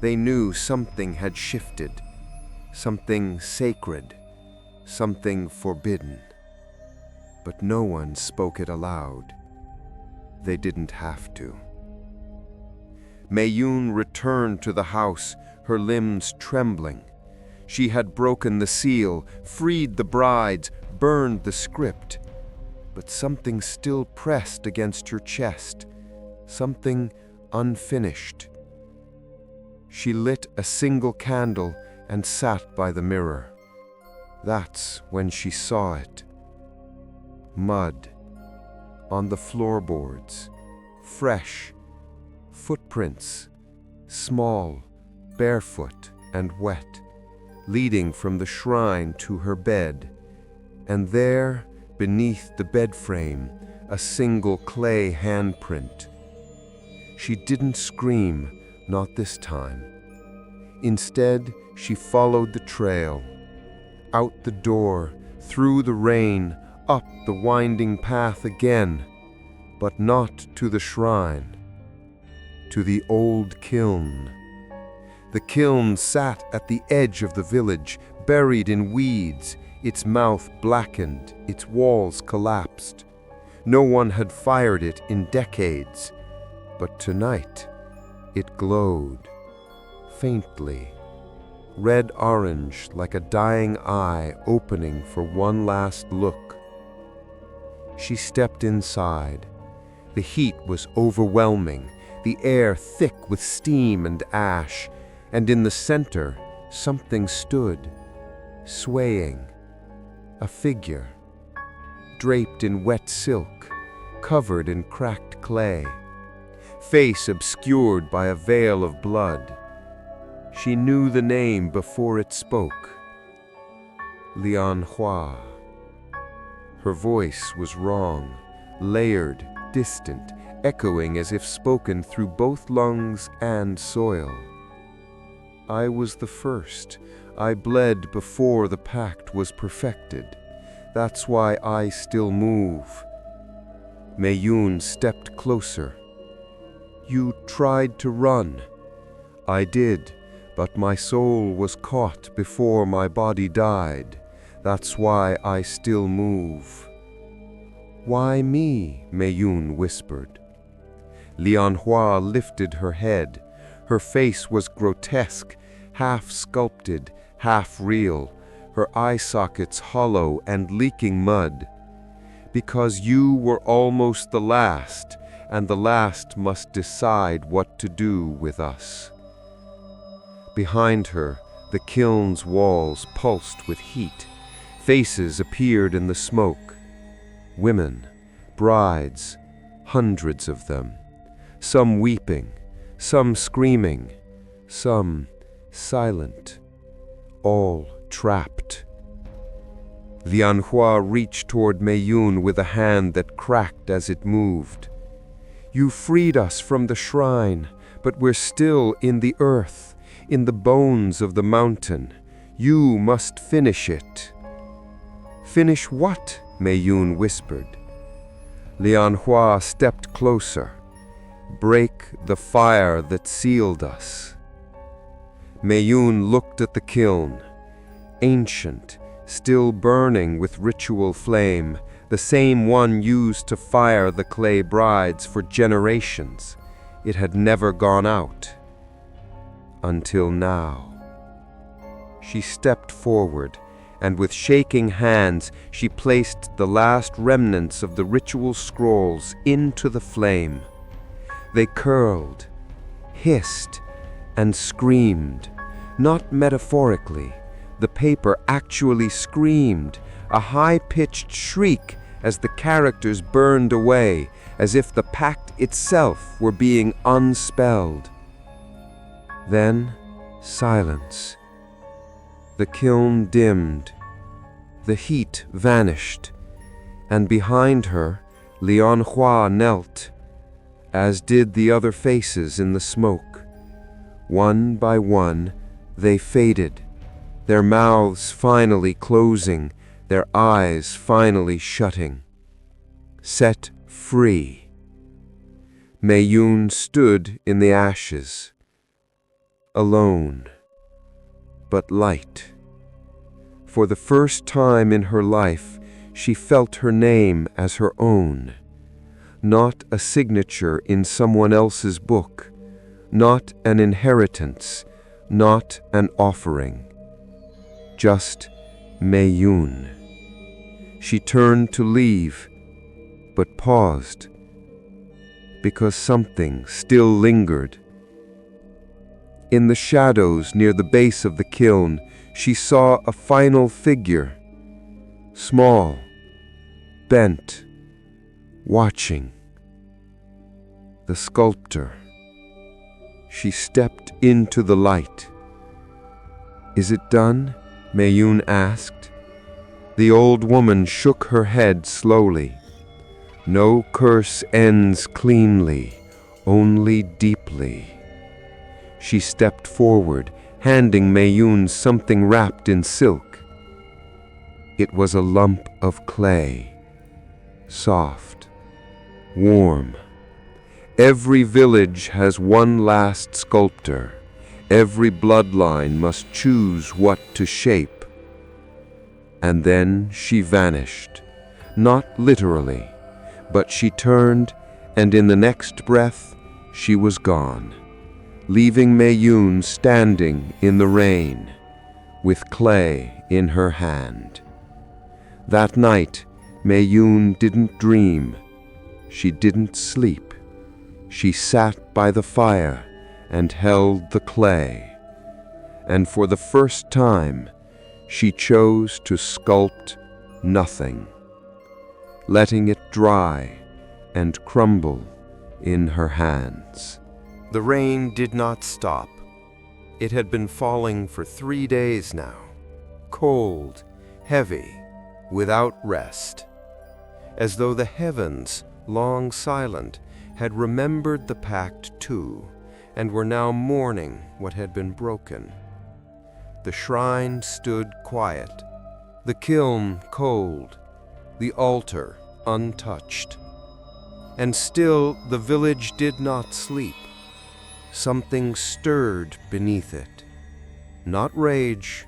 They knew something had shifted, something sacred, something forbidden. But no one spoke it aloud. They didn't have to. Mei Yun returned to the house, her limbs trembling. She had broken the seal, freed the brides, burned the script. But something still pressed against her chest, something unfinished. She lit a single candle and sat by the mirror. That's when she saw it. Mud on the floorboards, fresh, footprints, small, barefoot and wet, leading from the shrine to her bed. And there, beneath the bed frame, a single clay handprint. She didn't scream, not this time. Instead, she followed the trail, out the door, through the rain, up the winding path again, but not to the shrine, to the old kiln. The kiln sat at the edge of the village, buried in weeds, its mouth blackened, its walls collapsed. No one had fired it in decades, but tonight it glowed, faintly, red-orange like a dying eye opening for one last look. She stepped inside. The heat was overwhelming, the air thick with steam and ash, and in the center, something stood, swaying, a figure, draped in wet silk, covered in cracked clay, face obscured by a veil of blood. She knew the name before it spoke. Lian Hua. Her voice was wrong, layered, distant, echoing as if spoken through both lungs and soil. I was the first. I bled before the pact was perfected. That's why I still move. Mei Yun stepped closer. You tried to run. I did, but my soul was caught before my body died. That's why I still move. Why me? Mei Yun whispered. Lian Hua lifted her head. Her face was grotesque, half sculpted, half real, her eye sockets hollow and leaking mud. Because you were almost the last, and the last must decide what to do with us. Behind her, the kiln's walls pulsed with heat. Faces appeared in the smoke. Women, brides, hundreds of them. Some weeping, some screaming, some silent, all trapped. Lian Hua reached toward Mei Yun with a hand that cracked as it moved. You freed us from the shrine, but we're still in the earth, in the bones of the mountain. You must finish it. Finish what? Mei Yun whispered. Lian Hua stepped closer. Break the fire that sealed us. Mei Yun looked at the kiln. Ancient, still burning with ritual flame, the same one used to fire the clay brides for generations. It had never gone out. Until now. She stepped forward, and with shaking hands she placed the last remnants of the ritual scrolls into the flame. They curled, hissed, and screamed, not metaphorically. The paper actually screamed, a high-pitched shriek as the characters burned away, as if the pact itself were being unspelled. Then, silence. The kiln dimmed. The heat vanished. And behind her, Lian Hua knelt, as did the other faces in the smoke. One by one, they faded, their mouths finally closing, their eyes finally shutting. Set free. Mei Yun stood in the ashes, alone, but light. For the first time in her life, she felt her name as her own. Not a signature in someone else's book, not an inheritance, not an offering. Just Mei Yun. She turned to leave, but paused, because something still lingered. In the shadows near the base of the kiln, she saw a final figure, small, bent, watching. The sculptor. She stepped into the light. Is it done? Mei Yun asked. The old woman shook her head slowly. No curse ends cleanly, only deeply. She stepped forward, handing Mei Yun something wrapped in silk. It was a lump of clay, soft, warm. Every village has one last sculptor. Every bloodline must choose what to shape. And then she vanished, not literally, but she turned, and in the next breath, she was gone, leaving Mei Yun standing in the rain, with clay in her hand. That night, Mei Yun didn't dream. she didn't sleep. She sat by the fire and held the clay. And for the first time, she chose to sculpt nothing, letting it dry and crumble in her hands. The rain did not stop. It had been falling for 3 days now, cold, heavy, without rest, as though the heavens, long silent, had remembered the pact too, and were now mourning what had been broken. The shrine stood quiet, the kiln cold, the altar untouched. And still the village did not sleep. Something stirred beneath it. Not rage,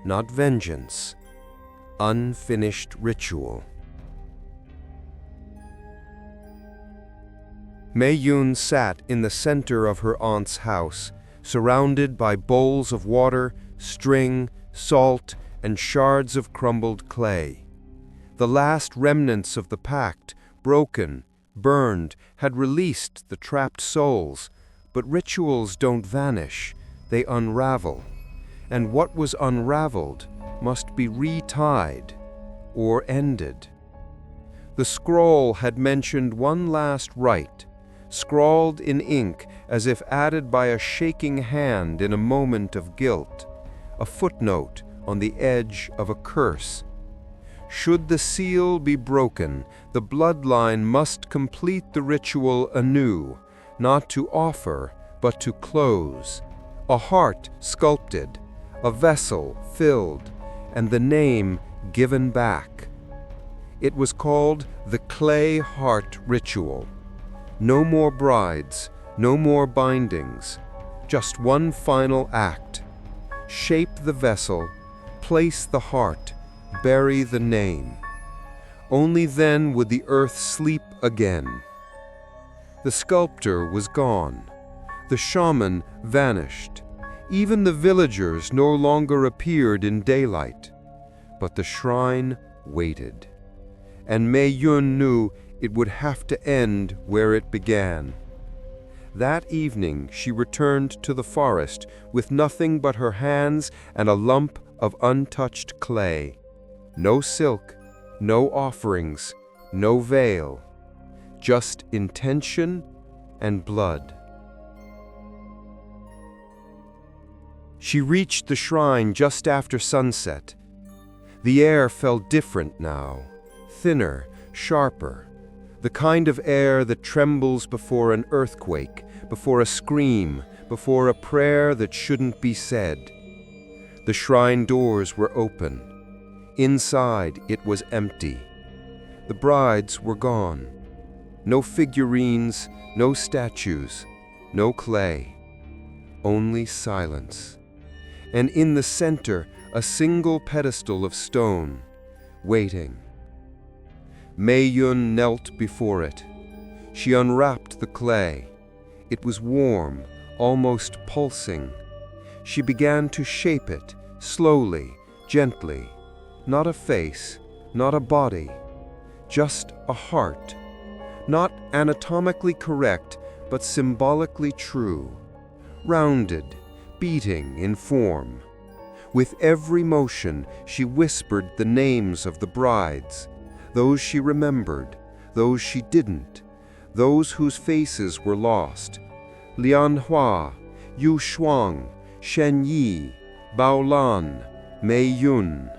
not vengeance, unfinished ritual. Mei-yun sat in the center of her aunt's house, surrounded by bowls of water, string, salt, and shards of crumbled clay. The last remnants of the pact, broken, burned, had released the trapped souls, but rituals don't vanish, they unravel. And what was unraveled must be retied or ended. The scroll had mentioned one last rite, scrawled in ink as if added by a shaking hand in a moment of guilt, a footnote on the edge of a curse. Should the seal be broken, the bloodline must complete the ritual anew, not to offer, but to close. A heart sculpted, a vessel filled, and the name given back. It was called the Clay Heart Ritual. No more brides, no more bindings, just one final act. Shape the vessel, place the heart, bury the name. Only then would the earth sleep again. The sculptor was gone. The shaman vanished. Even the villagers no longer appeared in daylight. But the shrine waited. And Mei-yun knew it would have to end where it began. That evening she returned to the forest with nothing but her hands and a lump of untouched clay. No silk, no offerings, no veil, just intention and blood. She reached the shrine just after sunset. The air felt different now, thinner, sharper, the kind of air that trembles before an earthquake, before a scream, before a prayer that shouldn't be said. The shrine doors were open. Inside, it was empty. The brides were gone. No figurines, no statues, no clay. Only silence. And in the center, a single pedestal of stone, waiting. Mei-yun knelt before it. She unwrapped the clay. It was warm, almost pulsing. She began to shape it, slowly, gently. Not a face, not a body, just a heart. Not anatomically correct, but symbolically true. Rounded, beating in form. With every motion, she whispered the names of the brides, those she remembered, those she didn't, those whose faces were lost. Lian Hua, Yu Shuang, Shen Yi, Bao Lan, Mei Yun.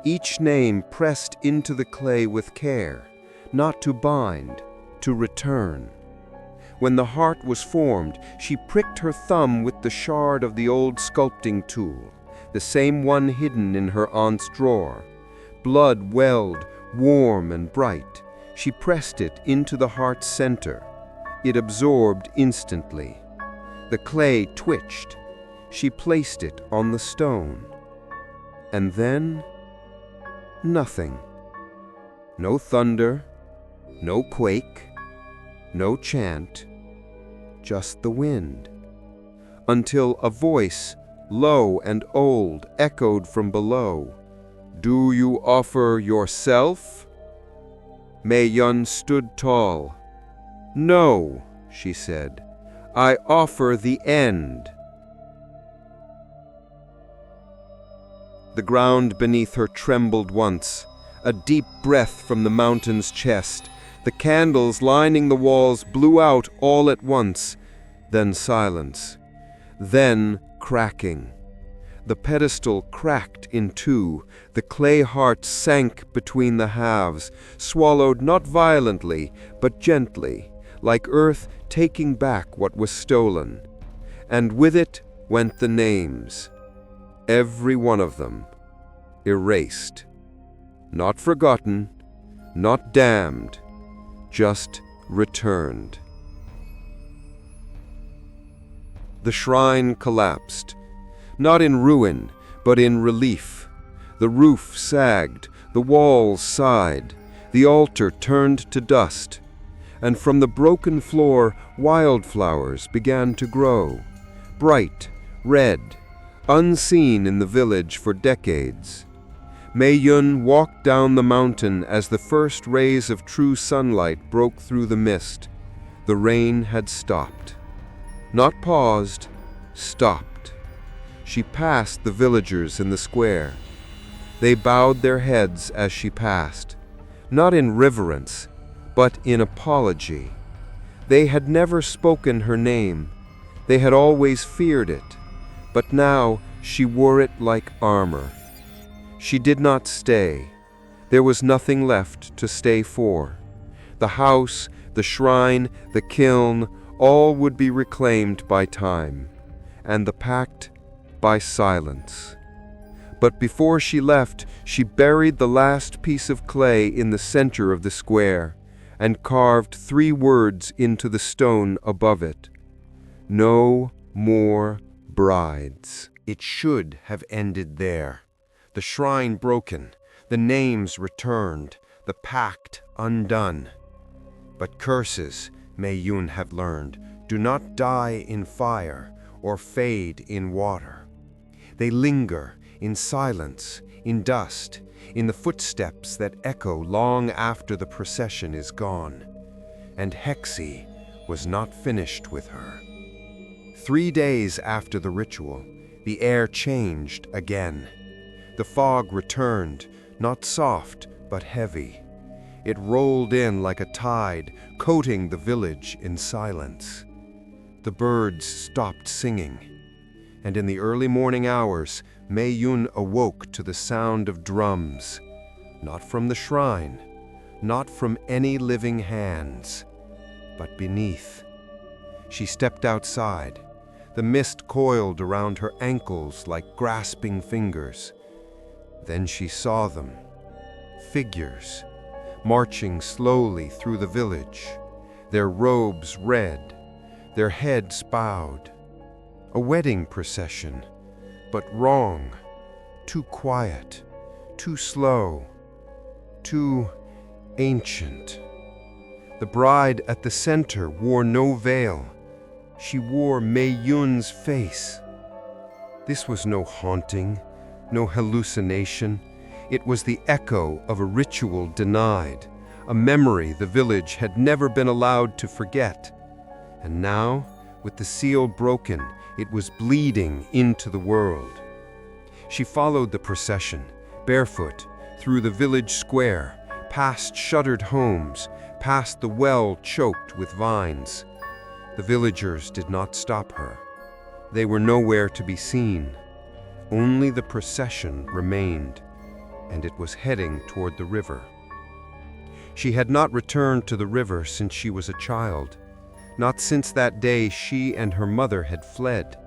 Each name pressed into the clay with care, not to bind, to return. When the heart was formed, she pricked her thumb with the shard of the old sculpting tool, the same one hidden in her aunt's drawer. Blood welled, warm and bright. She pressed it into the heart's center. It absorbed instantly. The clay twitched. She placed it on the stone. And then, nothing. No thunder, no quake, no chant, just the wind. Until a voice, low and old, echoed from below. "Do you offer yourself?" Mei Yun stood tall. "No," she said, "I offer the end." The ground beneath her trembled once. A deep breath from the mountain's chest. The candles lining the walls blew out all at once. Then silence. Then cracking. The pedestal cracked in two. The clay heart sank between the halves, swallowed not violently, but gently, like earth taking back what was stolen. And with it went the names. Every one of them. Erased. Not forgotten, not damned, just returned. The shrine collapsed. Not in ruin, but in relief. The roof sagged, the walls sighed, the altar turned to dust, and from the broken floor wildflowers began to grow, bright, red, unseen in the village for decades. Mei Yun walked down the mountain as the first rays of true sunlight broke through the mist. The rain had stopped. Not paused, stopped. She passed the villagers in the square. They bowed their heads as she passed, not in reverence, but in apology. They had never spoken her name. They had always feared it, but now she wore it like armor. She did not stay. There was nothing left to stay for. The house, the shrine, the kiln, all would be reclaimed by time, and the pact by silence. But before she left, she buried the last piece of clay in the center of the square and carved 3 words into the stone above it. No more brides. It should have ended there. The shrine broken, the names returned, the pact undone. But curses, Mei Yun had learned, do not die in fire or fade in water. They linger in silence, in dust, in the footsteps that echo long after the procession is gone. And Hexi was not finished with her. 3 days after the ritual, the air changed again. The fog returned, not soft, but heavy. It rolled in like a tide, coating the village in silence. The birds stopped singing, and in the early morning hours, Mei Yun awoke to the sound of drums, not from the shrine, not from any living hands, but beneath. She stepped outside. The mist coiled around her ankles like grasping fingers. Then she saw them, figures, marching slowly through the village, their robes red, their heads bowed. A wedding procession, but wrong, too quiet, too slow, too ancient. The bride at the center wore no veil. She wore Mei Yun's face. This was no haunting, no hallucination. It was the echo of a ritual denied, a memory the village had never been allowed to forget. And now, with the seal broken, it was bleeding into the world. She followed the procession, barefoot, through the village square, past shuttered homes, past the well choked with vines. The villagers did not stop her. They were nowhere to be seen. Only the procession remained, and it was heading toward the river. She had not returned to the river since she was a child, not since that day she and her mother had fled.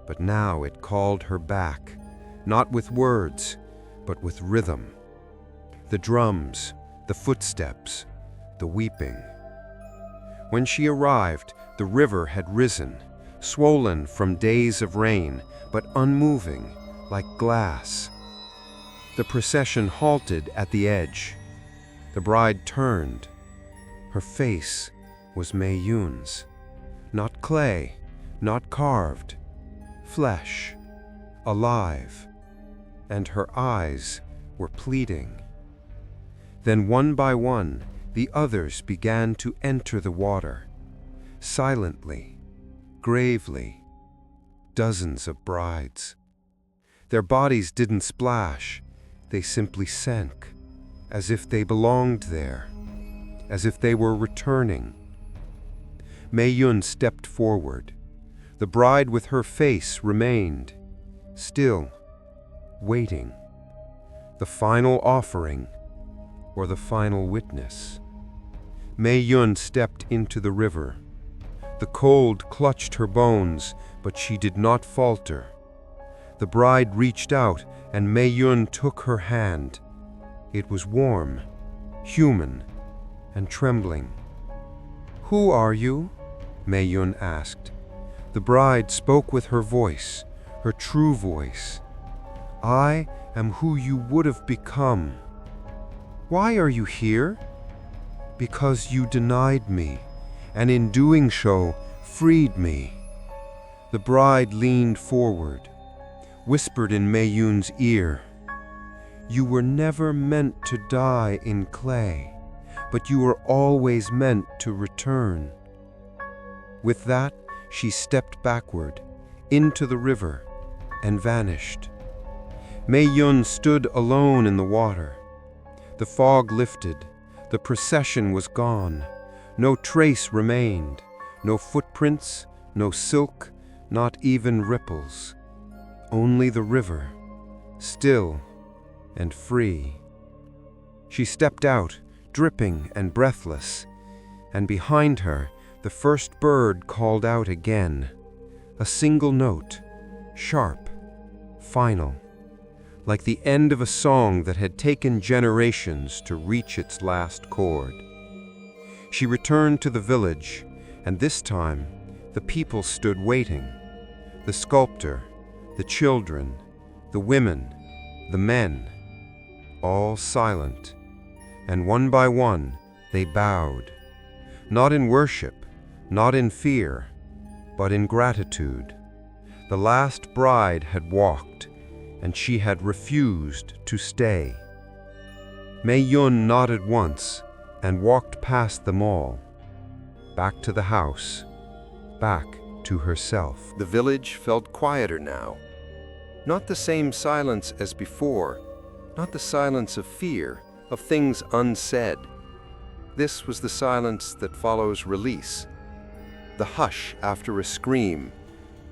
But now it called her back, not with words, but with rhythm. The drums, the footsteps, the weeping. When she arrived, the river had risen, swollen from days of rain, but unmoving, like glass. The procession halted at the edge. The bride turned. Her face was Mei Yun's. Not clay, not carved. Flesh, alive. And her eyes were pleading. Then one by one, The others began to enter the water, silently, gravely, dozens of brides. Their bodies didn't splash, they simply sank, as if they belonged there, as if they were returning. Mei Yun stepped forward. The bride with her face remained, still, waiting. The final offering, or the final witness. Mei Yun stepped into the river. The cold clutched her bones, but she did not falter. The bride reached out, and Mei Yun took her hand. It was warm, human, and trembling. "Who are you?" Mei Yun asked. The bride spoke with her voice, her true voice. "I am who you would have become." "Why are you here?" "Because you denied me, and in doing so, freed me." The bride leaned forward, whispered in Mei Yun's ear, "You were never meant to die in clay, but you were always meant to return." With that, she stepped backward, into the river, and vanished. Mei Yun stood alone in the water. The fog lifted, the procession was gone. No trace remained, no footprints, no silk, not even ripples. Only the river, still and free. She stepped out, dripping and breathless, and behind her, the first bird called out again. A single note, sharp, final, like the end of a song that had taken generations to reach its last chord. She returned to the village, and this time, the people stood waiting. The sculptor, the children, the women, the men, all silent, and one by one they bowed, not in worship, not in fear, but in gratitude. The last bride had walked, and she had refused to stay. Mei Yun nodded once and walked past them all, back to the house, back to herself. The village felt quieter now. Not the same silence as before, not the silence of fear, of things unsaid. This was the silence that follows release. The hush after a scream,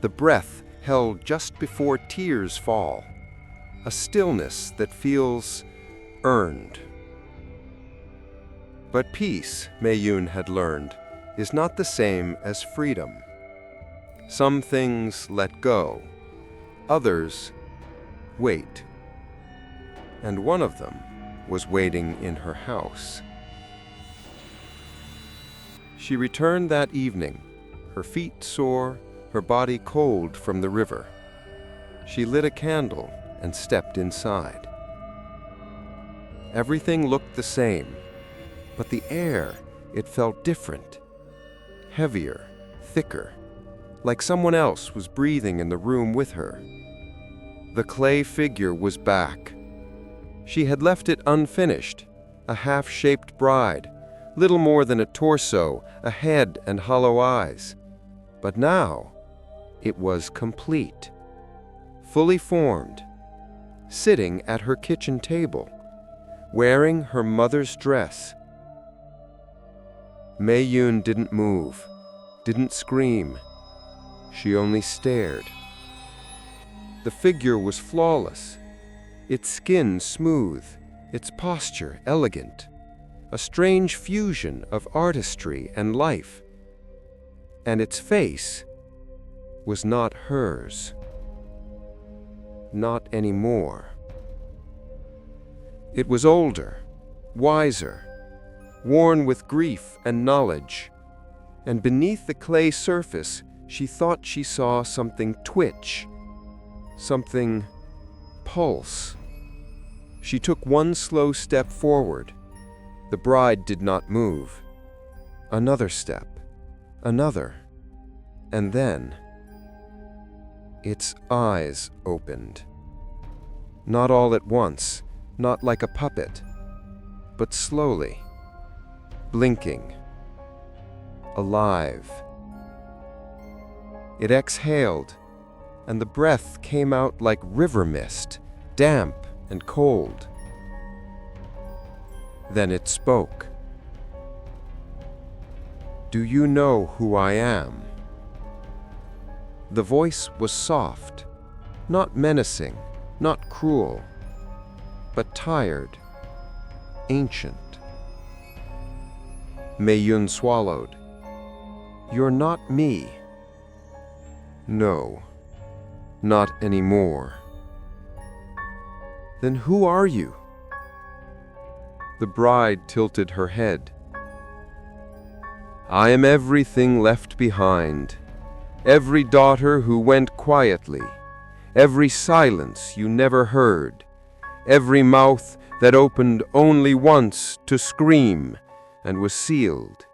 the breath held just before tears fall. A stillness that feels earned. But peace, Mei Yun had learned, is not the same as freedom. Some things let go, others wait. And one of them was waiting in her house. She returned that evening, her feet sore, her body cold from the river. She lit a candle and stepped inside. Everything looked the same, but the air, it felt different, heavier, thicker, like someone else was breathing in the room with her. The clay figure was back. She had left it unfinished, a half-shaped bride, little more than a torso, a head and hollow eyes. But now, it was complete, fully formed, sitting at her kitchen table, wearing her mother's dress. Mei Yun didn't move, didn't scream. She only stared. The figure was flawless, its skin smooth, its posture elegant, a strange fusion of artistry and life. And its face was not hers. Not anymore. It was older, wiser, worn with grief and knowledge, and beneath the clay surface she thought she saw something twitch, something pulse. She took one slow step forward. The bride did not move. Another step, another, and then its eyes opened. Not all at once, not like a puppet, but slowly, blinking, alive. It exhaled, and the breath came out like river mist, damp and cold. Then it spoke. "Do you know who I am?" The voice was soft, not menacing, not cruel, but tired, ancient. Mei-yun swallowed. "You're not me." "No, not anymore." "Then who are you?" The bride tilted her head. "I am everything left behind, every daughter who went quietly, every silence you never heard, every mouth that opened only once to scream and was sealed."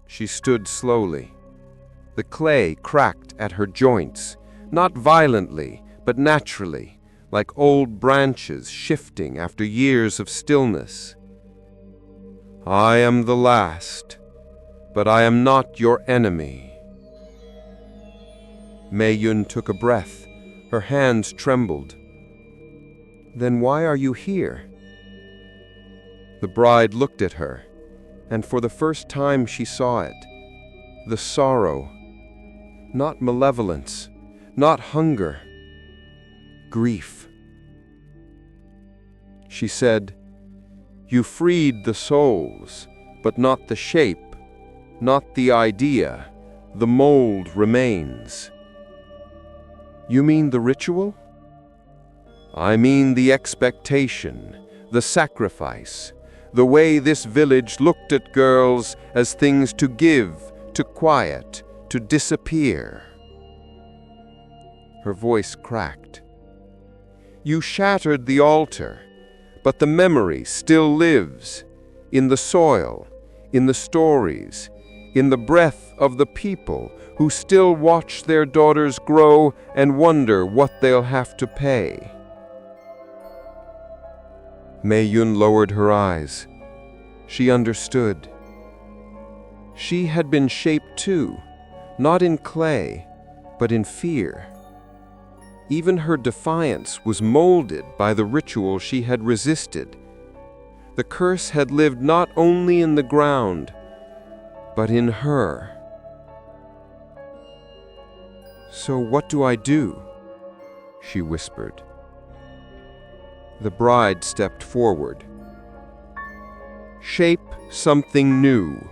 She stood slowly. The clay cracked at her joints, not violently, but naturally, like old branches shifting after years of stillness. "I am the last, but I am not your enemy." Mei-yun took a breath. Her hands trembled. "Then why are you here?" The bride looked at her, and for the first time she saw it. The sorrow. Not malevolence, not hunger. Grief. She said, "You freed the souls, but not the shape, not the idea. The mold remains." "You mean the ritual?" "I mean the expectation, the sacrifice, the way this village looked at girls as things to give, to quiet, to disappear." Her voice cracked. "You shattered the altar, but the memory still lives, in the soil, in the stories, in the breath of the people who still watch their daughters grow and wonder what they'll have to pay." Mei-yun lowered her eyes. She understood. She had been shaped too, not in clay, but in fear. Even her defiance was molded by the ritual she had resisted. The curse had lived not only in the ground, but in her. "So what do I do?" she whispered. The bride stepped forward. "Shape something new."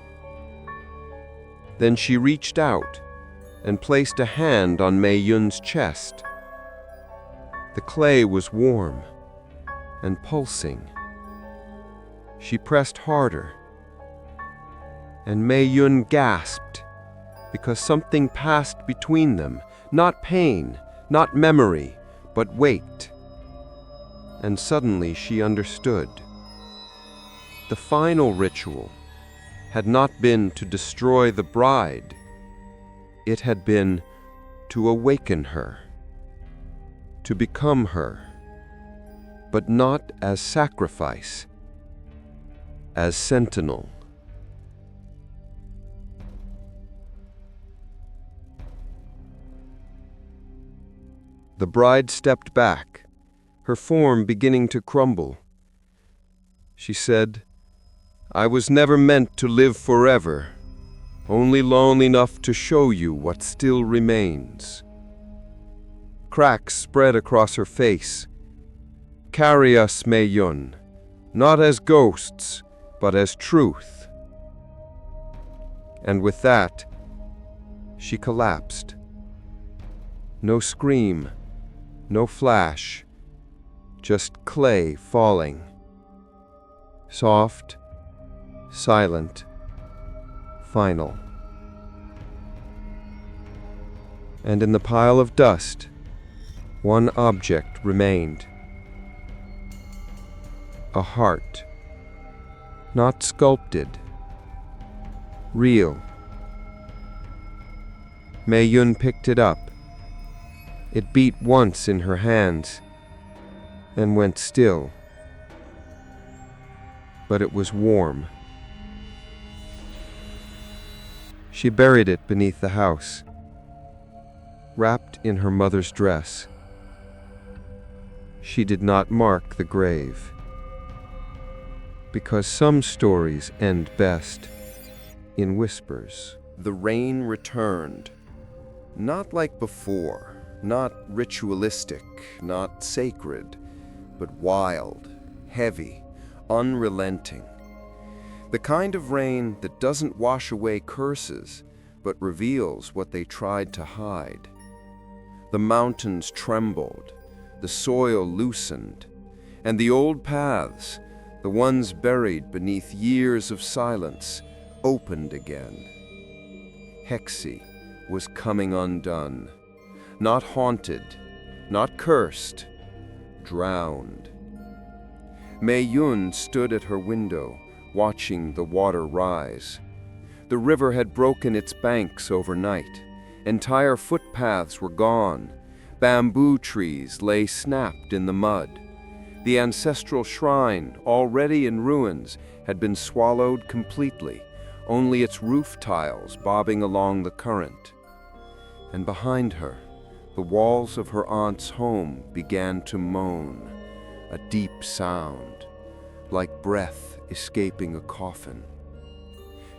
Then she reached out and placed a hand on Mei-yun's chest. The clay was warm and pulsing. She pressed harder, and Mei-yun gasped because something passed between them, not pain, not memory, but weight. And suddenly she understood. The final ritual had not been to destroy the bride. It had been to awaken her, to become her, but not as sacrifice, as sentinel. The bride stepped back, her form beginning to crumble. She said, "I was never meant to live forever, only long enough to show you what still remains." Cracks spread across her face. "Carry us, Mei-yun, not as ghosts, but as truth." And with that, she collapsed. No scream, no flash, just clay falling. Soft, silent, final. And in the pile of dust, one object remained. A heart, not sculpted, real. Mei-yun picked it up. It beat once in her hands and went still. but it was warm. She buried it beneath the house, wrapped in her mother's dress. She did not mark the grave, because some stories end best in whispers. The rain returned, not like before, not ritualistic, not sacred, but wild, heavy, unrelenting. The kind of rain that doesn't wash away curses, but reveals what they tried to hide. The mountains trembled, the soil loosened, and the old paths, the ones buried beneath years of silence, opened again. Hexi was coming undone, not haunted, not cursed, drowned. Mei Yun stood at her window, watching the water rise. The river had broken its banks overnight. Entire footpaths were gone. Bamboo trees lay snapped in the mud. The ancestral shrine, already in ruins, had been swallowed completely, only its roof tiles bobbing along the current. And behind her, the walls of her aunt's home began to moan, a deep sound, like breath escaping a coffin.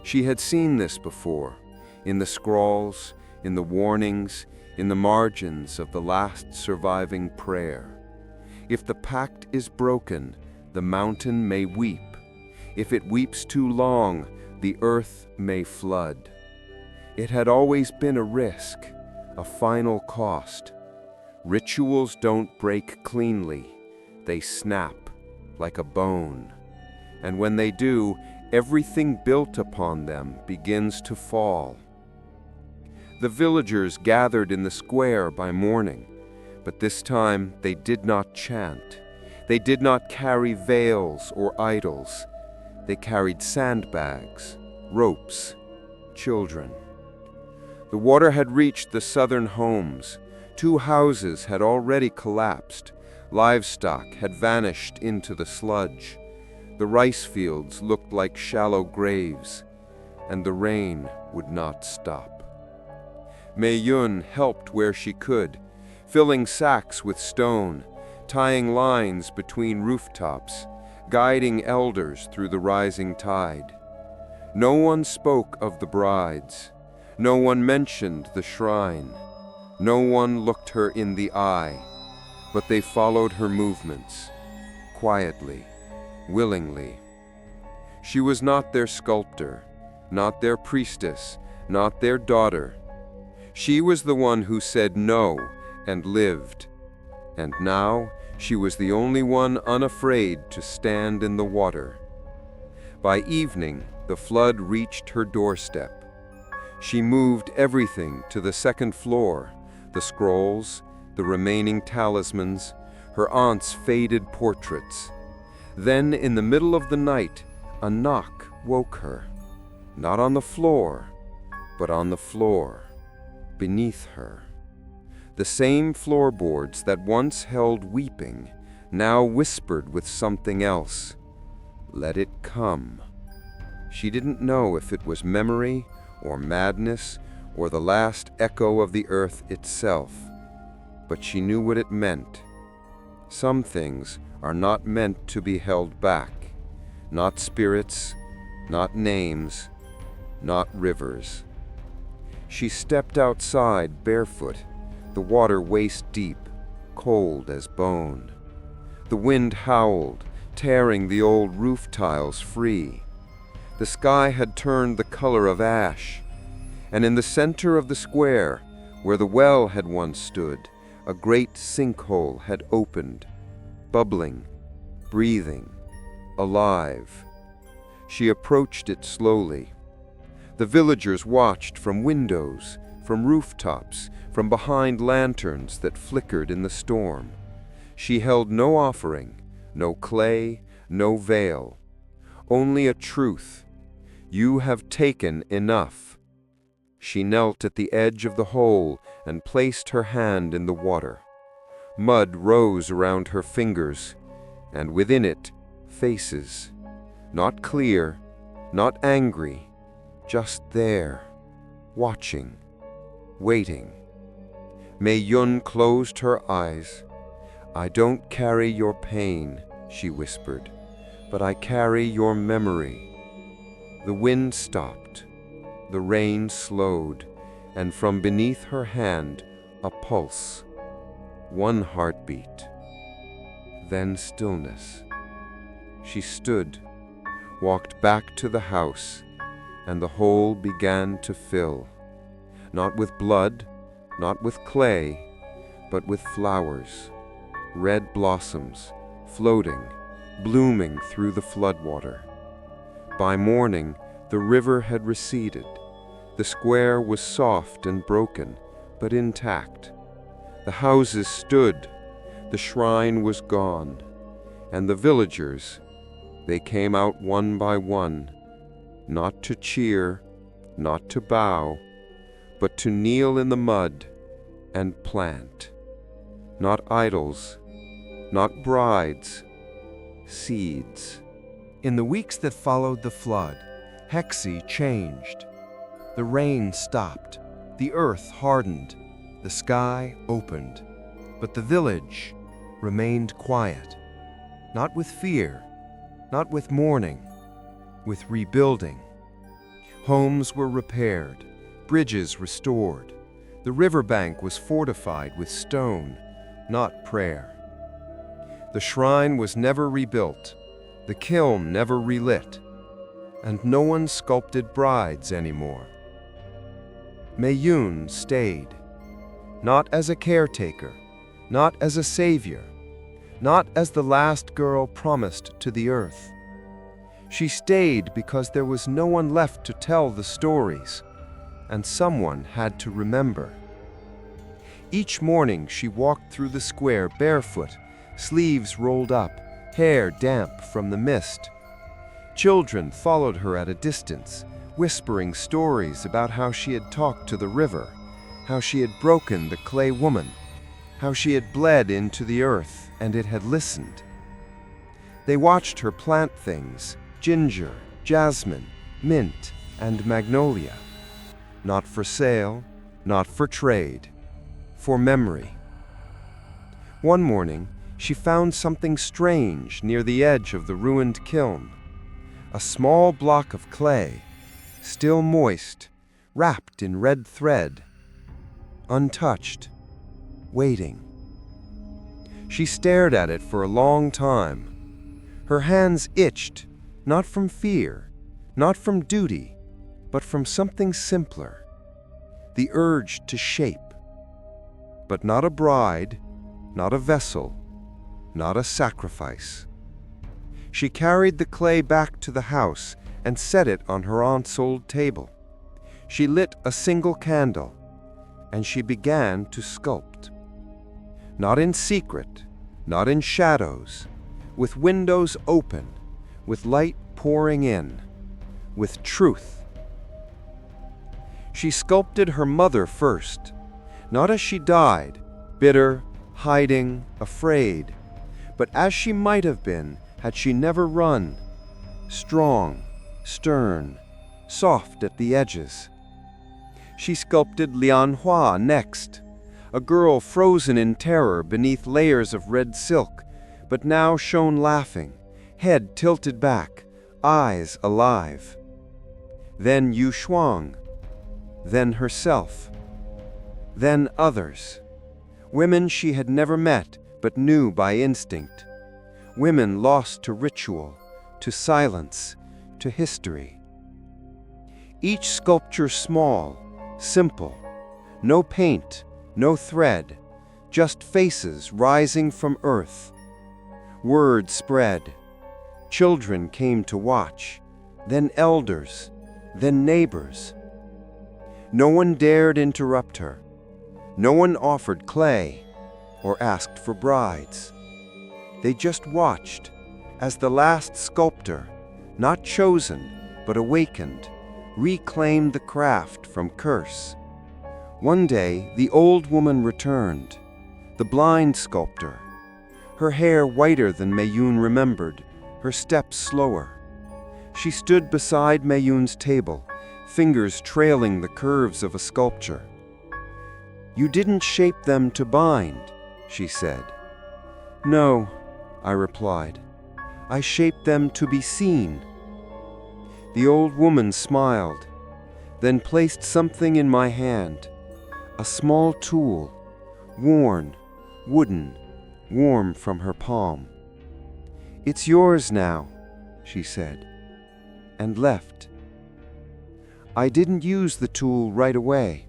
She had seen this before, in the scrawls, in the warnings, in the margins of the last surviving prayer. If the pact is broken, the mountain may weep. If it weeps too long, the earth may flood. It had always been a risk, a final cost. Rituals don't break cleanly. They snap like a bone. And when they do, everything built upon them begins to fall. The villagers gathered in the square by morning, but this time they did not chant. They did not carry veils or idols. They carried sandbags, ropes, children. The water had reached the southern homes. 2 houses had already collapsed. Livestock had vanished into the sludge. The rice fields looked like shallow graves, and the rain would not stop. Mei Yun helped where she could, filling sacks with stone, tying lines between rooftops, guiding elders through the rising tide. No one spoke of the brides. No one mentioned the shrine. No one looked her in the eye, but they followed her movements, quietly, willingly. She was not their sculptor, not their priestess, not their daughter. She was the one who said no and lived. And now she was the only one unafraid to stand in the water. By evening, the flood reached her doorstep. She moved everything to the second floor, the scrolls, the remaining talismans, her aunt's faded portraits. Then, in the middle of the night, a knock woke her. Not on the floor, but on the floor, beneath her. The same floorboards that once held weeping now whispered with something else. Let it come. She didn't know if it was memory or madness or the last echo of the earth itself, but she knew what it meant. Some things are not meant to be held back. Not spirits, not names, not rivers. She stepped outside barefoot, the water waist deep, cold as bone. The wind howled, tearing the old roof tiles free. The sky had turned the color of ash, and in the center of the square, where the well had once stood, a great sinkhole had opened, bubbling, breathing, alive. She approached it slowly. The villagers watched from windows, from rooftops, from behind lanterns that flickered in the storm. She held no offering, no clay, no veil, only a truth. You have taken enough. She knelt at the edge of the hole and placed her hand in the water. Mud rose around her fingers, and within it, faces. Not clear, not angry, just there, watching, waiting. Mei-yun closed her eyes. "I don't carry your pain," she whispered, "but I carry your memory." The wind stopped, the rain slowed, and from beneath her hand, a pulse, one heartbeat, then stillness. She stood, walked back to the house, and the hole began to fill, not with blood, not with clay, but with flowers, red blossoms, floating, blooming through the floodwater. By morning, the river had receded. The square was soft and broken, but intact. The houses stood, the shrine was gone, and the villagers, they came out one by one, not to cheer, not to bow, but to kneel in the mud and plant. Not idols, not brides, seeds. In the weeks that followed the flood, Hexi changed. The rain stopped, the earth hardened, the sky opened, but the village remained quiet, not with fear, not with mourning, with rebuilding. Homes were repaired, bridges restored. The riverbank was fortified with stone, not prayer. The shrine was never rebuilt, the kiln never relit, and no one sculpted brides anymore. Mei-yun stayed, not as a caretaker, not as a savior, not as the last girl promised to the earth. She stayed because there was no one left to tell the stories, and someone had to remember. Each morning she walked through the square barefoot, sleeves rolled up, hair damp from the mist. Children followed her at a distance, whispering stories about how she had talked to the river, how she had broken the clay woman, how she had bled into the earth and it had listened. They watched her plant things, ginger, jasmine, mint, and magnolia. Not for sale, not for trade, for memory. One morning, she found something strange near the edge of the ruined kiln. A small block of clay, still moist, wrapped in red thread, untouched, waiting. She stared at it for a long time. Her hands itched, not from fear, not from duty, but from something simpler, the urge to shape. But not a bride, not a vessel, not a sacrifice. She carried the clay back to the house and set it on her aunt's old table. She lit a single candle, and she began to sculpt. Not in secret, not in shadows, with windows open, with light pouring in, with truth. She sculpted her mother first, not as she died, bitter, hiding, afraid, but as she might have been had she never run, strong, stern, soft at the edges. She sculpted Lian Hua next, a girl frozen in terror beneath layers of red silk, but now shone laughing, head tilted back, eyes alive. Then Yu Shuang, then herself, then others. Women she had never met but knew by instinct. Women lost to ritual, to silence, to history. Each sculpture small, simple, no paint, no thread, just faces rising from earth. Word spread. Children came to watch, then elders, then neighbors. No one dared interrupt her. No one offered clay or asked for brides. They just watched as the last sculptor, not chosen but awakened, reclaimed the craft from curse. One day, the old woman returned, the blind sculptor, her hair whiter than Mei-yun remembered, her steps slower. She stood beside Mayun's table, fingers trailing the curves of a sculpture. "You didn't shape them to bind," she said. "No," I replied. "I shaped them to be seen." The old woman smiled, then placed something in my hand, a small tool, worn, wooden, warm from her palm. "It's yours now," she said, and left. I didn't use the tool right away.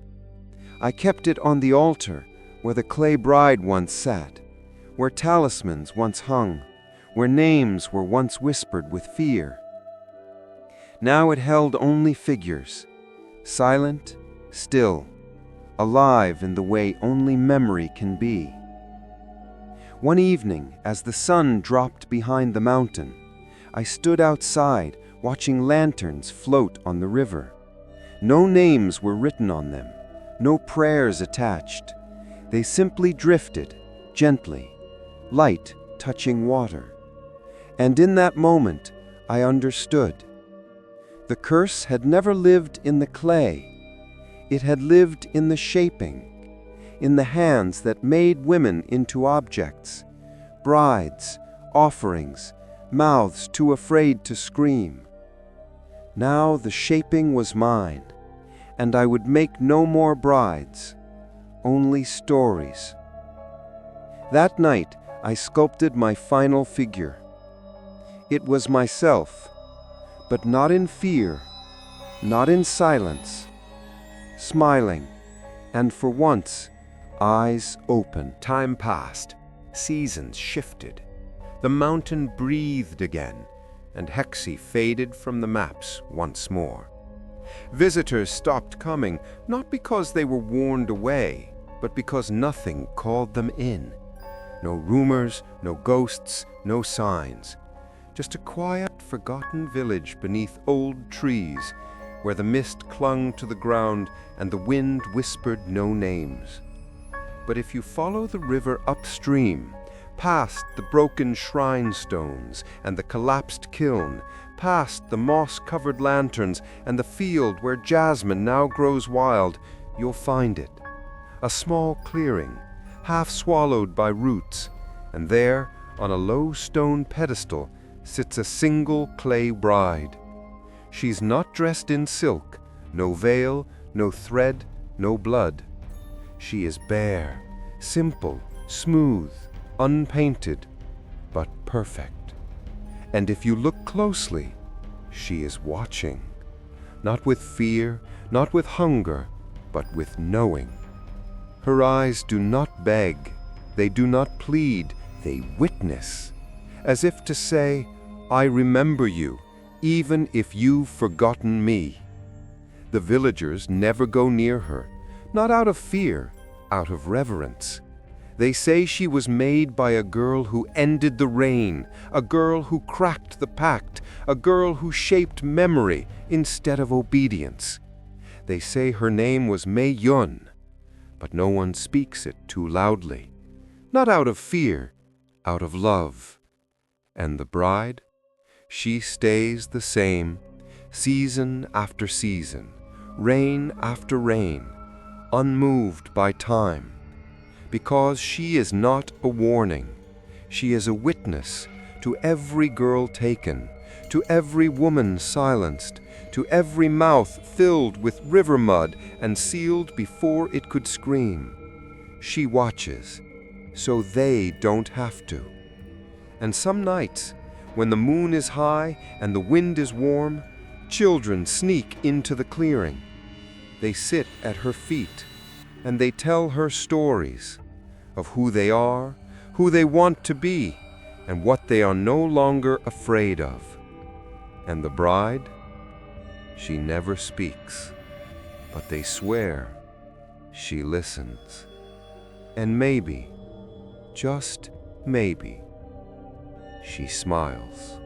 I kept it on the altar where the clay bride once sat, where talismans once hung, where names were once whispered with fear. Now it held only figures, silent, still, alive in the way only memory can be. One evening, as the sun dropped behind the mountain, I stood outside watching lanterns float on the river. No names were written on them, no prayers attached. They simply drifted, gently, light touching water. And in that moment, I understood. The curse had never lived in the clay. It had lived in the shaping, in the hands that made women into objects, brides, offerings, mouths too afraid to scream. Now the shaping was mine, and I would make no more brides, only stories. That night, I sculpted my final figure. It was myself, but not in fear, not in silence, smiling, and for once, eyes open. Time passed, seasons shifted. The mountain breathed again, and Hexi faded from the maps once more. Visitors stopped coming, not because they were warned away, but because nothing called them in. No rumors, no ghosts, no signs. Just a quiet, forgotten village beneath old trees, where the mist clung to the ground and the wind whispered no names. But if you follow the river upstream, past the broken shrine stones and the collapsed kiln, past the moss-covered lanterns and the field where jasmine now grows wild, you'll find it. A small clearing, half swallowed by roots, and there, on a low stone pedestal, sits a single clay bride. She's not dressed in silk, no veil, no thread, no blood. She is bare, simple, smooth, unpainted, but perfect. And if you look closely, she is watching, not with fear, not with hunger, but with knowing. Her eyes do not beg, they do not plead, they witness, as if to say, "I remember you, even if you've forgotten me." The villagers never go near her, not out of fear, out of reverence. They say she was made by a girl who ended the rain, a girl who cracked the pact, a girl who shaped memory instead of obedience. They say her name was Mei-yun, but no one speaks it too loudly. Not out of fear, out of love. And the bride? She stays the same, season after season, rain after rain, unmoved by time. Because she is not a warning. She is a witness to every girl taken, to every woman silenced, to every mouth filled with river mud and sealed before it could scream. She watches, so they don't have to. And some nights, when the moon is high and the wind is warm, children sneak into the clearing. They sit at her feet, and they tell her stories of who they are, who they want to be, and what they are no longer afraid of. And the bride? She never speaks, but they swear she listens. And maybe, just maybe, she smiles.